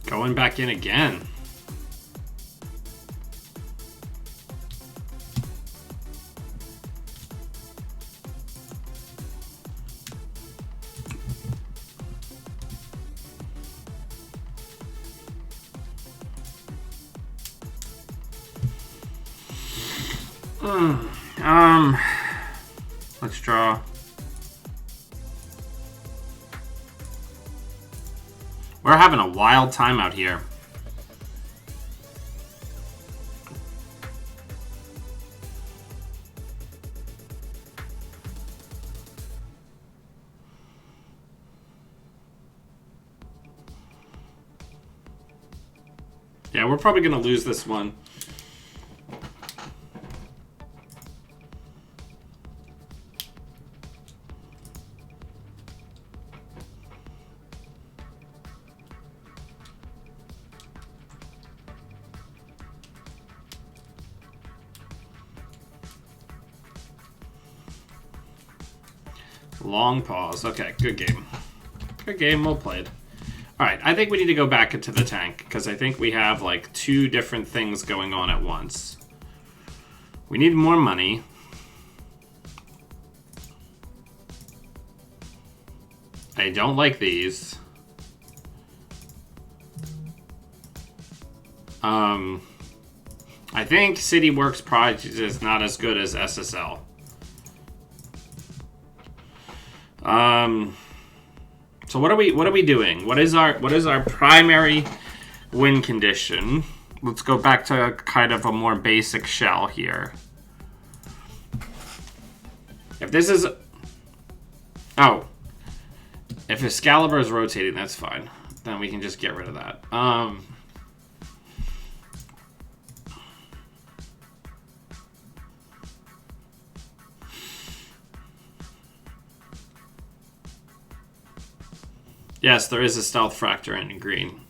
Going back in again. Let's draw. We're having a wild time out here. Yeah, we're probably going to lose this one. Long pause. Okay, good game. Good game, well played. Alright, I think we need to go back into the tank, because I think we have, like, two different things going on at once. We need more money. I don't like these. I think City Works Project is not as good as SSL. So what are we doing? What is our primary win condition? Let's go back to kind of a more basic shell here. If this is... Oh. If Excalibur is rotating, that's fine. Then we can just get rid of that. Yes, there is a stealth fractor in green.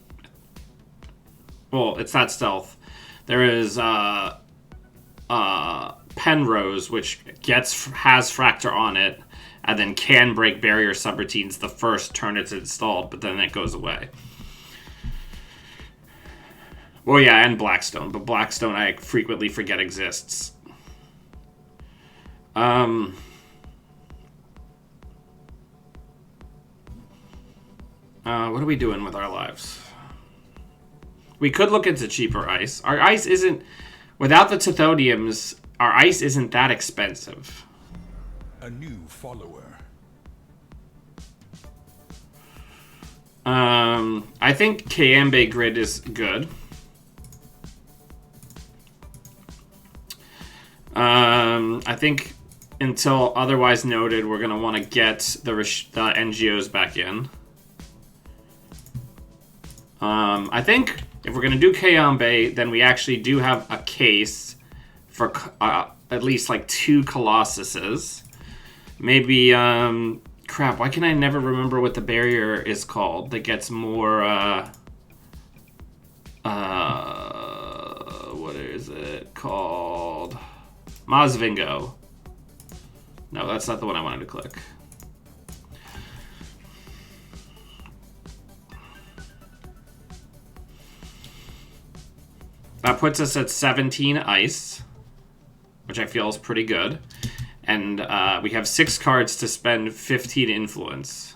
Well, it's not stealth. There is Penrose, which has fractor on it, and then can break barrier subroutines the first turn it's installed, but then it goes away. Well, yeah, and Blackstone, but Blackstone I frequently forget exists. What are we doing with our lives? We could look into cheaper ice. Our ice isn't... Without the Tithoniums, our ice isn't that expensive. A new follower. I think Kayambe Grid is good. I think until otherwise noted, we're going to want to get the NGOs back in. I think if we're going to do Kayambe, then we actually do have a case for at least like 2 Colossuses. Maybe, crap, why can I never remember what the barrier is called that gets more, what is it called? Masvingo. No, that's not the one I wanted to click. That puts us at 17 ice, which I feel is pretty good. And we have 6 cards to spend 15 influence.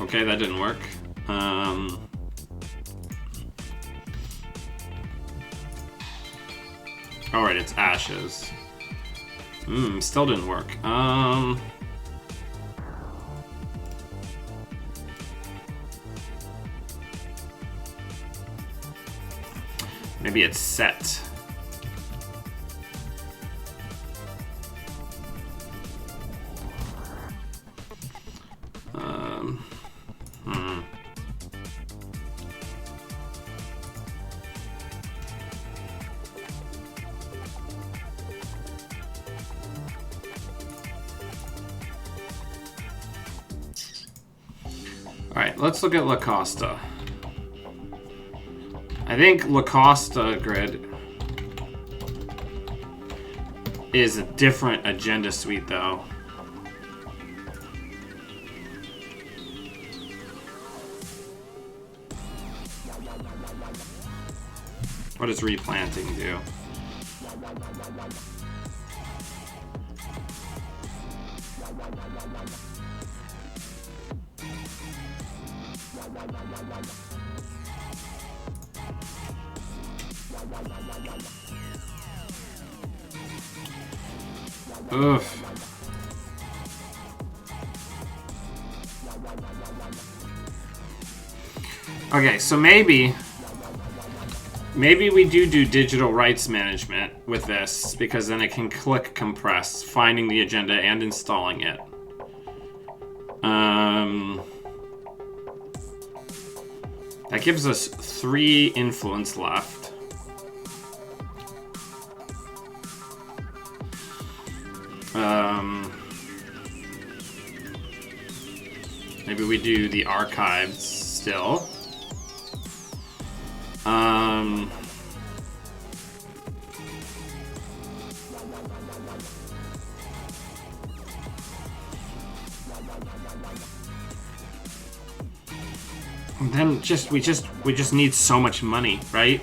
Okay, that didn't work. Alright, it's Ashes. Still didn't work. Maybe it's Set. Alright, let's look at La Costa. I think La Costa Grid is a different agenda suite, though. What does replanting do? Oof. Okay, so maybe we do digital rights management with this, because then it can click compress, finding the agenda and installing it. That gives us 3 influence left. Maybe we do the archives still. And then we just need so much money, right?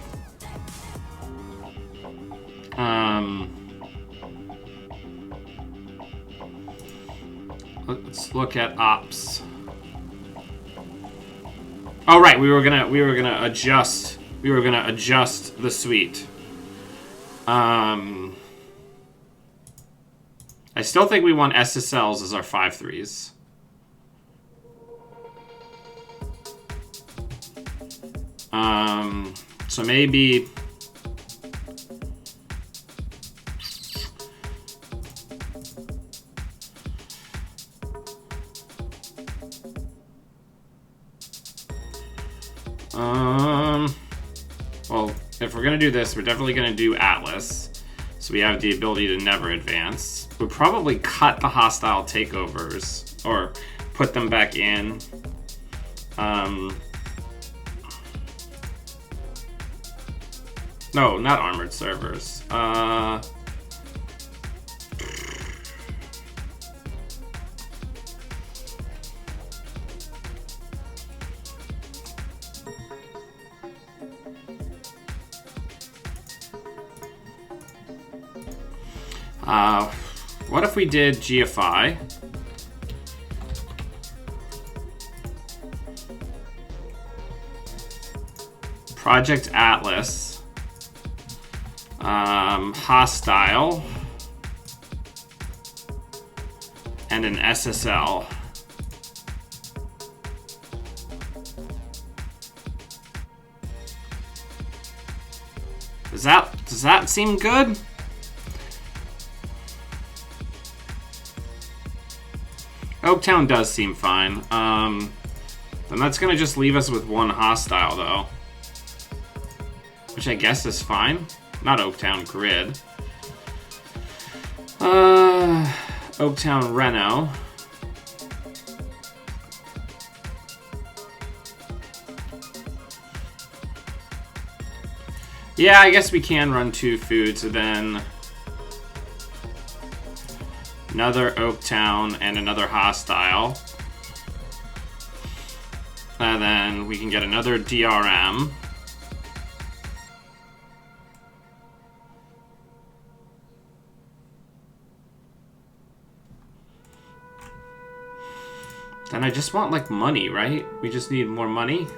Let's look at ops. Oh right, we were gonna adjust the suite. I still think we want SSLs as our 5.3s. So maybe. Well, if we're gonna do this, we're definitely gonna do Atlas. So we have the ability to never advance. We'll probably cut the hostile takeovers or put them back in. No, not armored servers. What if we did GFI? Project Atlas. Hostile. And an SSL. Does that seem good? Oaktown does seem fine. Then that's gonna just leave us with one hostile though. Which I guess is fine. Not Oaktown Grid. Oaktown Reno. Yeah, I guess we can run 2 foods and then another Oaktown and another hostile. And then we can get another DRM. Then I just want like money, right? We just need more money.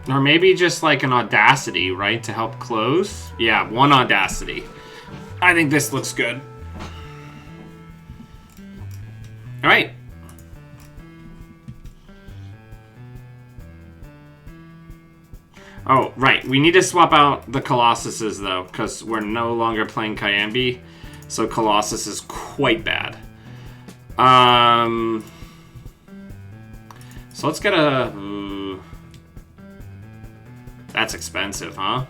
Or maybe just like an Audacity, right? To help close? Yeah, 1 Audacity. I think this looks good. Alright. Oh, right. We need to swap out the Colossuses, though, because we're no longer playing Kyambi. So Colossus is quite bad. So let's get a... That's expensive, huh?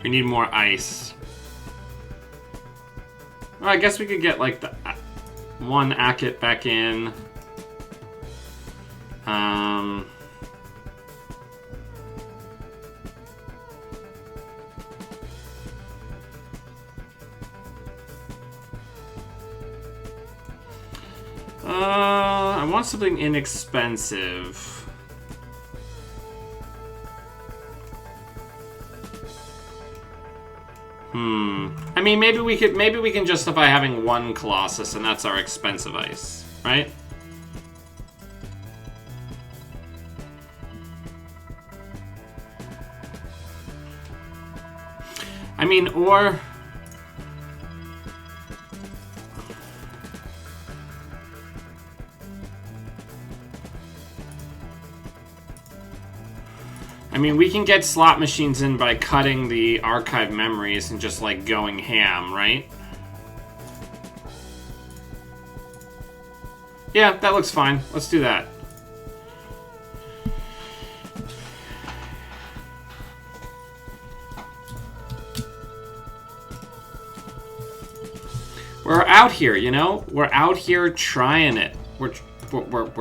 We need more ice. Well, I guess we could get like the 1 Akit back in. I want something inexpensive. I mean, maybe we can justify having 1 Colossus, and that's our expensive ice, right? I mean, or... I mean, we can get slot machines in by cutting the archive memories and just, like, going ham, right? Yeah, that looks fine. Let's do that. We're out here, you know? We're out here trying it. We're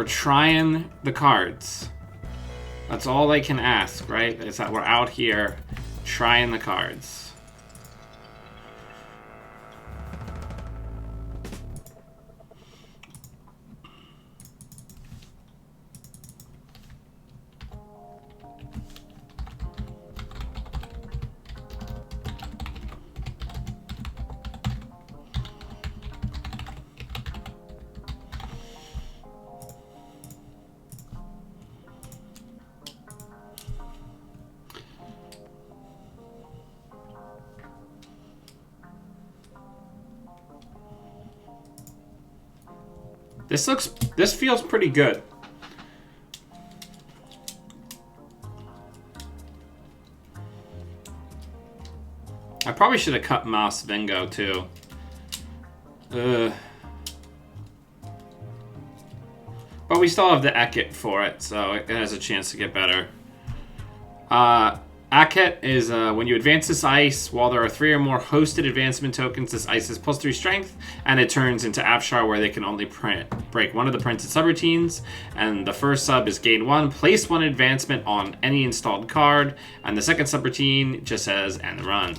trying the cards. That's all they can ask, right? Is that we're out here trying the cards. This feels pretty good. I probably should have cut Mouse Vingo too. But we still have the Ekket for it, so it has a chance to get better. Ekket is when you advance this ice, while there are 3 or more hosted advancement tokens, this ice is +3 strength, and it turns into Afshar, where they can only break one of the printed subroutines. And the first sub is gain 1, place 1 advancement on any installed card, and the second subroutine just says end the run.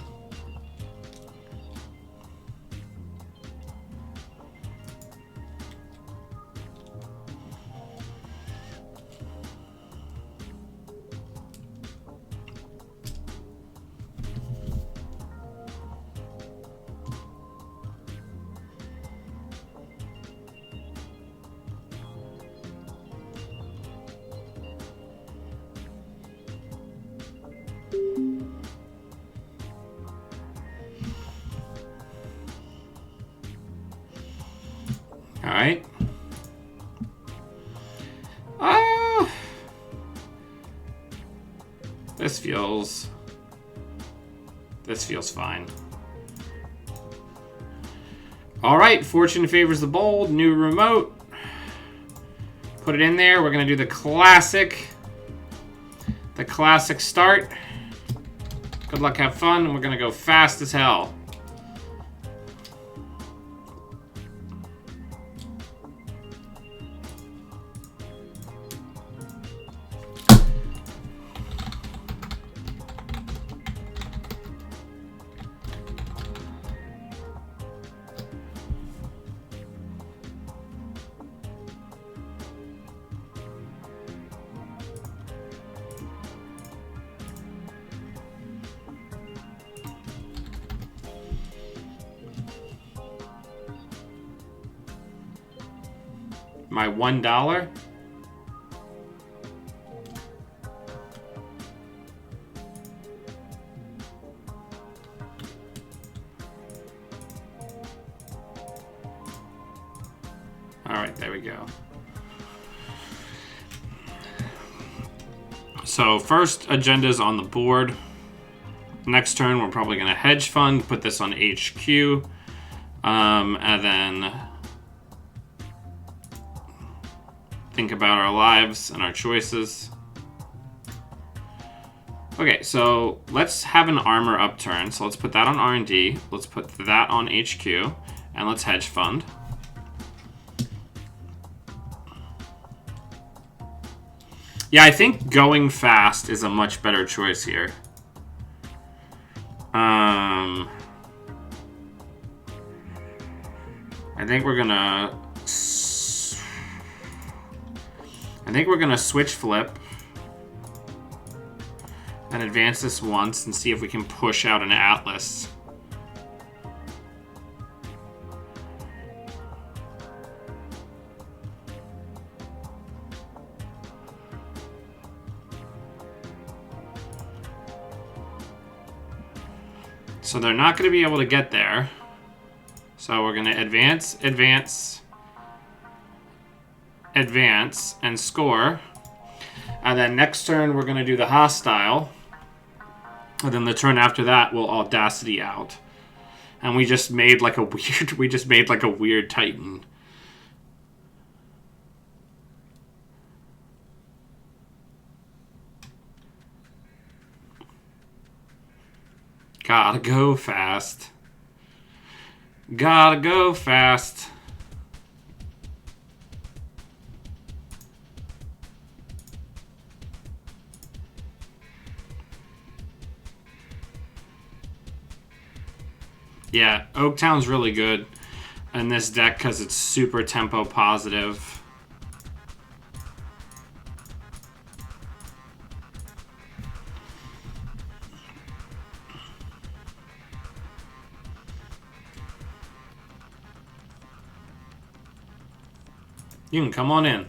Alright. This feels fine. Alright, fortune favors the bold. New remote. Put it in there. We're gonna do the classic start. Good luck, have fun, and we're gonna go fast as hell. My $1. All right, there we go. So first agenda's on the board. Next turn, we're probably going to hedge fund, put this on HQ, and then think about our lives and our choices. Okay, so let's have an armor upturn. So let's put that on R&D. Let's put that on HQ, and let's hedge fund. Yeah, I think going fast is a much better choice here. I think we're gonna switch flip and advance this once and see if we can push out an Atlas. So they're not going to be able to get there. So we're going to advance, advance, advance, and score. And then next turn, we're going to do the hostile. And then the turn after that, we'll audacity out. And we just made like a weird Titan. Gotta go fast. Gotta go fast. Yeah, Oaktown's really good in this deck because it's super tempo positive. You can come on in.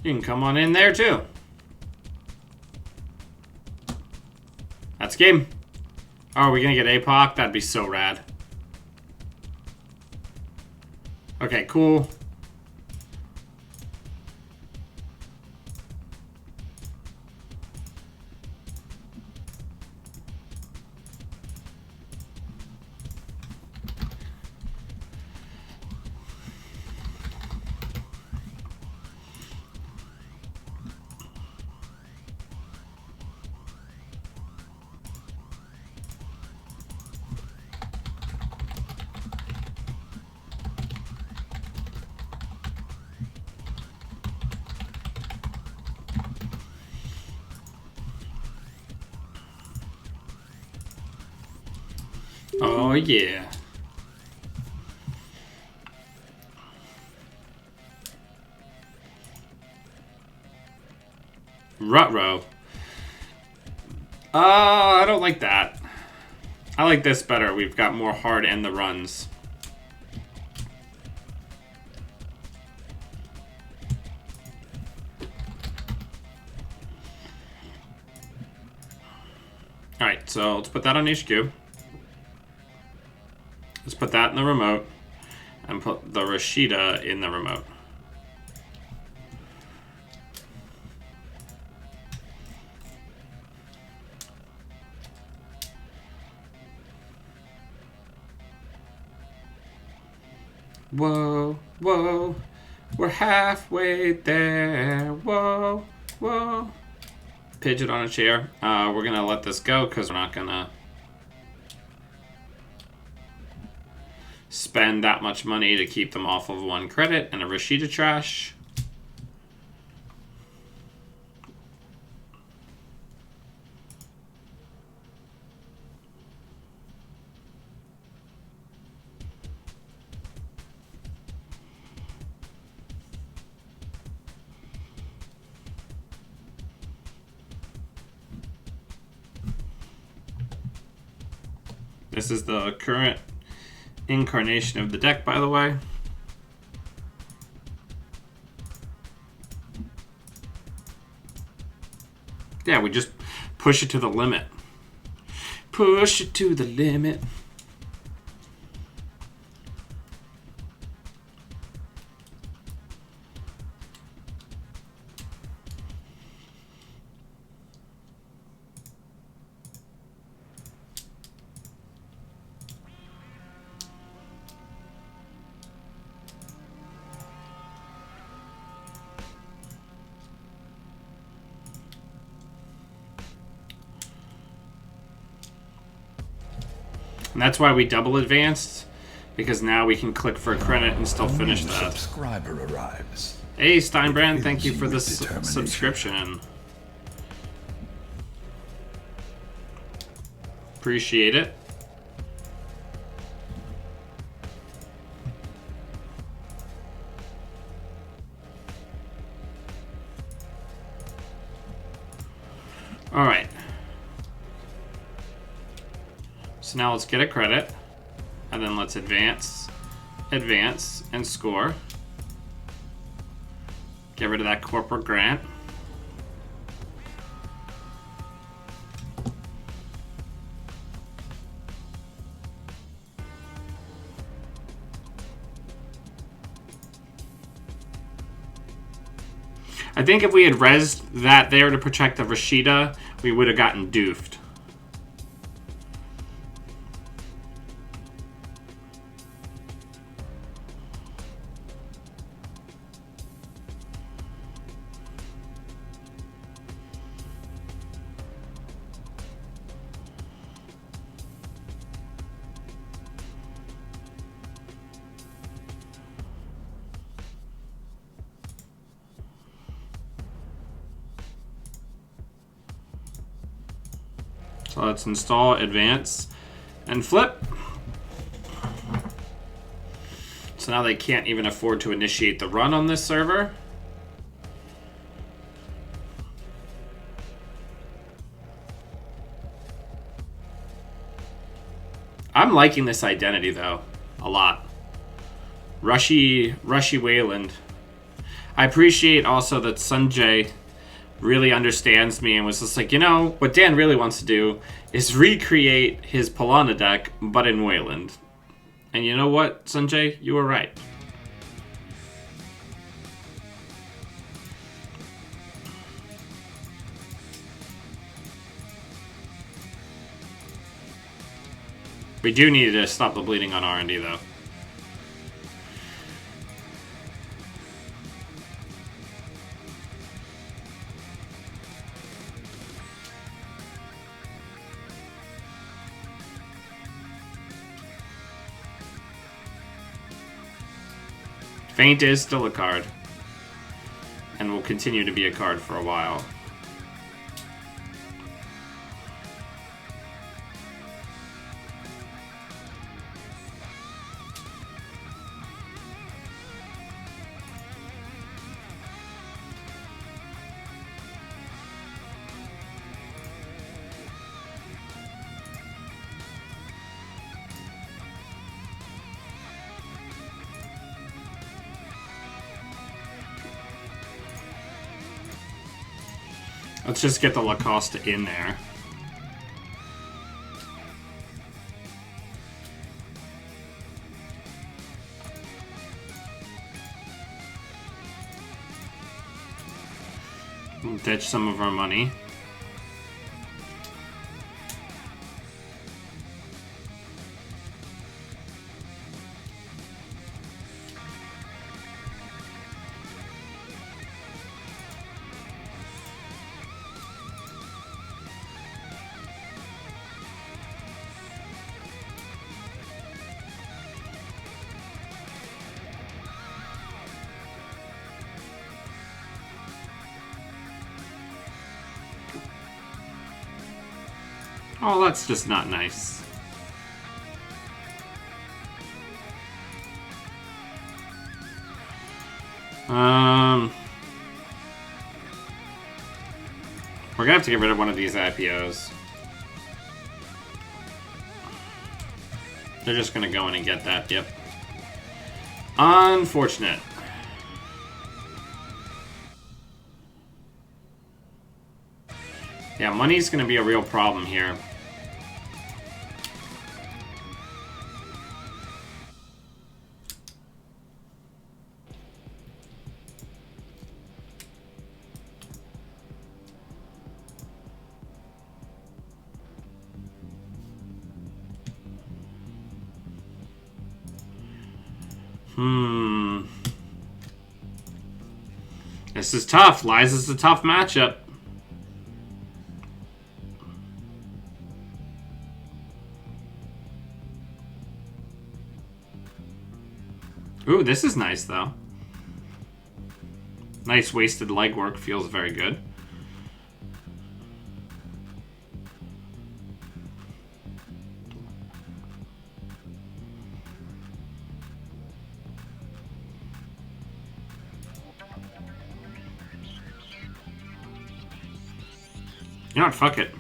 You can come on in there too. That's game. Oh, are we gonna get APOC? That'd be so rad. Okay, cool. Oh, yeah. Rutrow. I don't like that. I like this better. We've got more hard and the runs. Alright, so let's put that on HQ. Let's put that in the remote. And put the Rashida in the remote. Whoa, whoa, we're halfway there. Whoa, whoa. Pigeon on a chair. We're going to let this go because we're not going to spend that much money to keep them off of 1 credit and a Rashida trash. This is the current incarnation of the deck, by the way. Yeah, we just push it to the limit. Push it to the limit. And that's why we double advanced, because now we can click for a credit and still finish that. Subscriber arrives. Hey, Steinbrand, thank you for the subscription. Appreciate it. All right. So now let's get a credit, and then let's advance, and score. Get rid of that corporate grant. I think if we had rezzed that there to protect the Rashida, we would have gotten doofed. So let's install advance and flip. So now they can't even afford to initiate the run on this server. I'm liking this identity though, a lot. Rushy Weyland. I appreciate also that Sanjay really understands me and was just like, you know, what Dan really wants to do is recreate his Polana deck, but in Weyland. And you know what, Sanjay? You were right. We do need to stop the bleeding on R&D, though. Feint is still a card, and will continue to be a card for a while. Let's just get the Lacoste in there. We'll ditch some of our money. Oh, that's just not nice. We're gonna have to get rid of one of these IPOs. They're just gonna go in and get that, yep. Unfortunate. Yeah, money's gonna be a real problem here. This is tough. Liza's a tough matchup. Ooh, this is nice, though. Nice wasted legwork. Feels very good. You know what? Fuck it.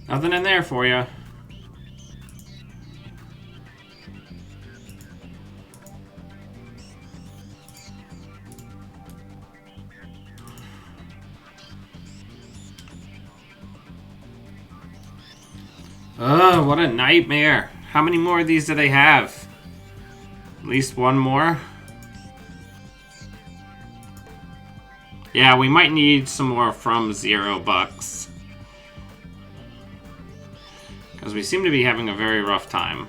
Nothing in there for you. Oh, what a nightmare. How many more of these do they have? At least one more? Yeah, we might need some more from $0. Because we seem to be having a very rough time.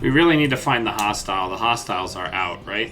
We really need to find the hostile. The hostiles are out, right?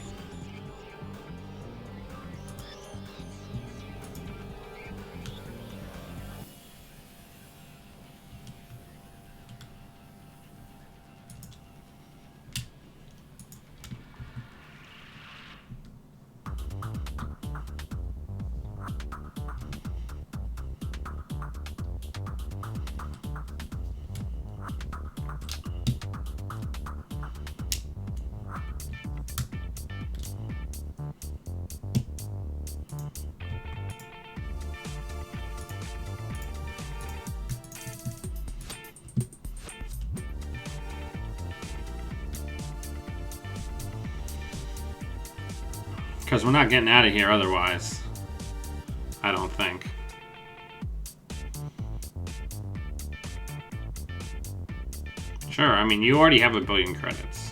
Because we're not getting out of here otherwise. I don't think. Sure, I mean, you already have 1 billion credits.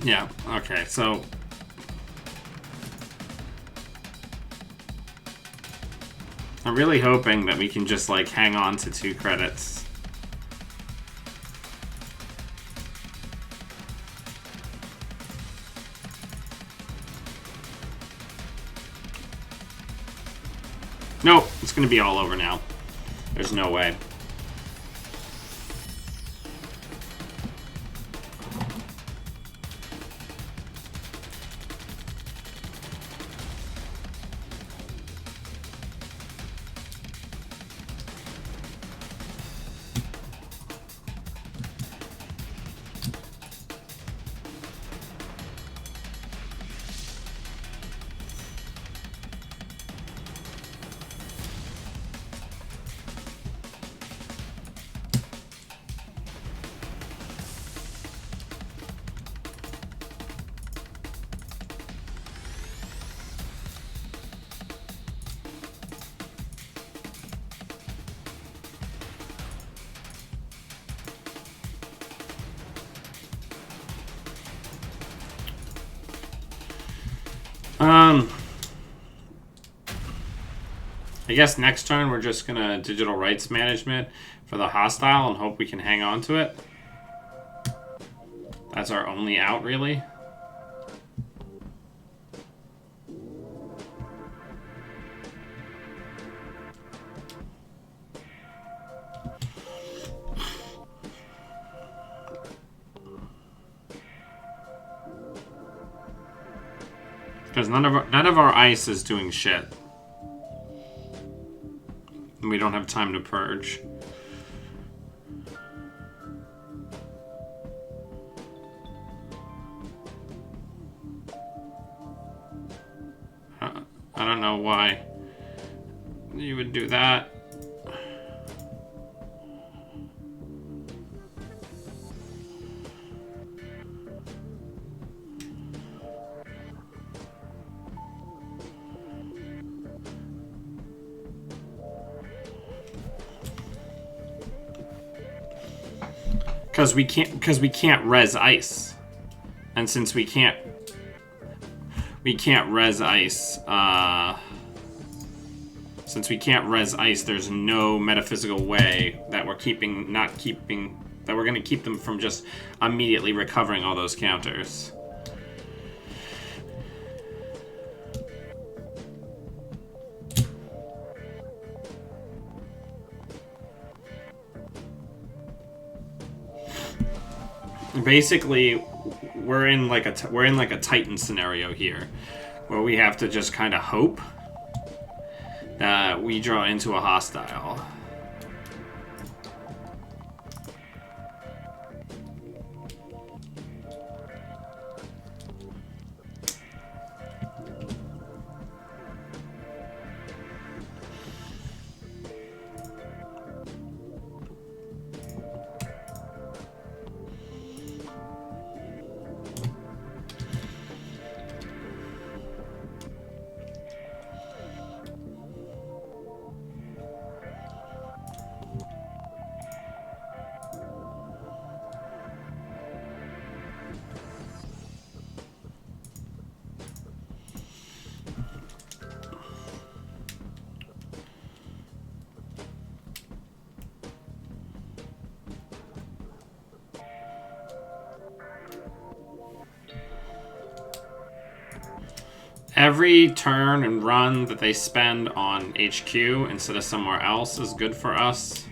Yeah, okay, so... I'm really hoping that we can just, like, hang on to 2 credits. Nope, it's gonna be all over now. There's no way. I guess next turn we're just gonna digital rights management for the hostile and hope we can hang on to it. That's our only out, really. Because none of our ice is doing shit. And we don't have time to purge. I don't know why you would do that. Because we can't res ice, and since we can't res ice, since we can't res ice, there's no metaphysical way that we're gonna keep them from just immediately recovering all those counters. Basically, we're in like a Titan scenario here, where we have to just kind of hope that we draw into a hostile. Every turn and run that they spend on HQ instead of somewhere else is good for us.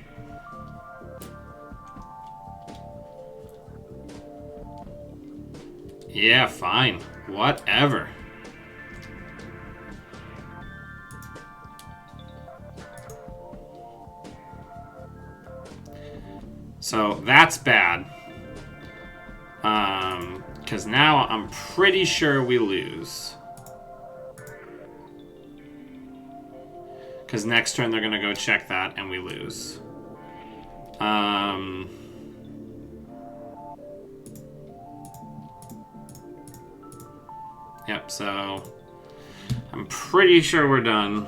Yeah, fine. Whatever. So that's bad. Because now I'm pretty sure we lose. Because next turn they're going to go check that and we lose. Yep, so I'm pretty sure we're done.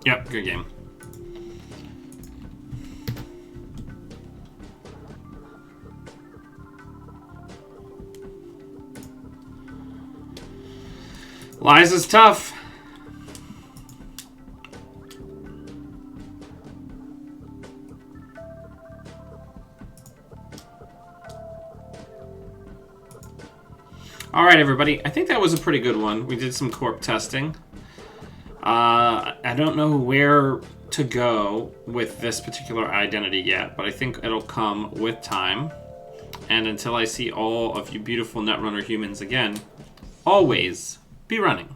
Yep, good game. Liza's tough. All right, everybody. I think that was a pretty good one. We did some corp testing. I don't know where to go with this particular identity yet, but I think it'll come with time. And until I see all of you beautiful Netrunner humans again, always be running.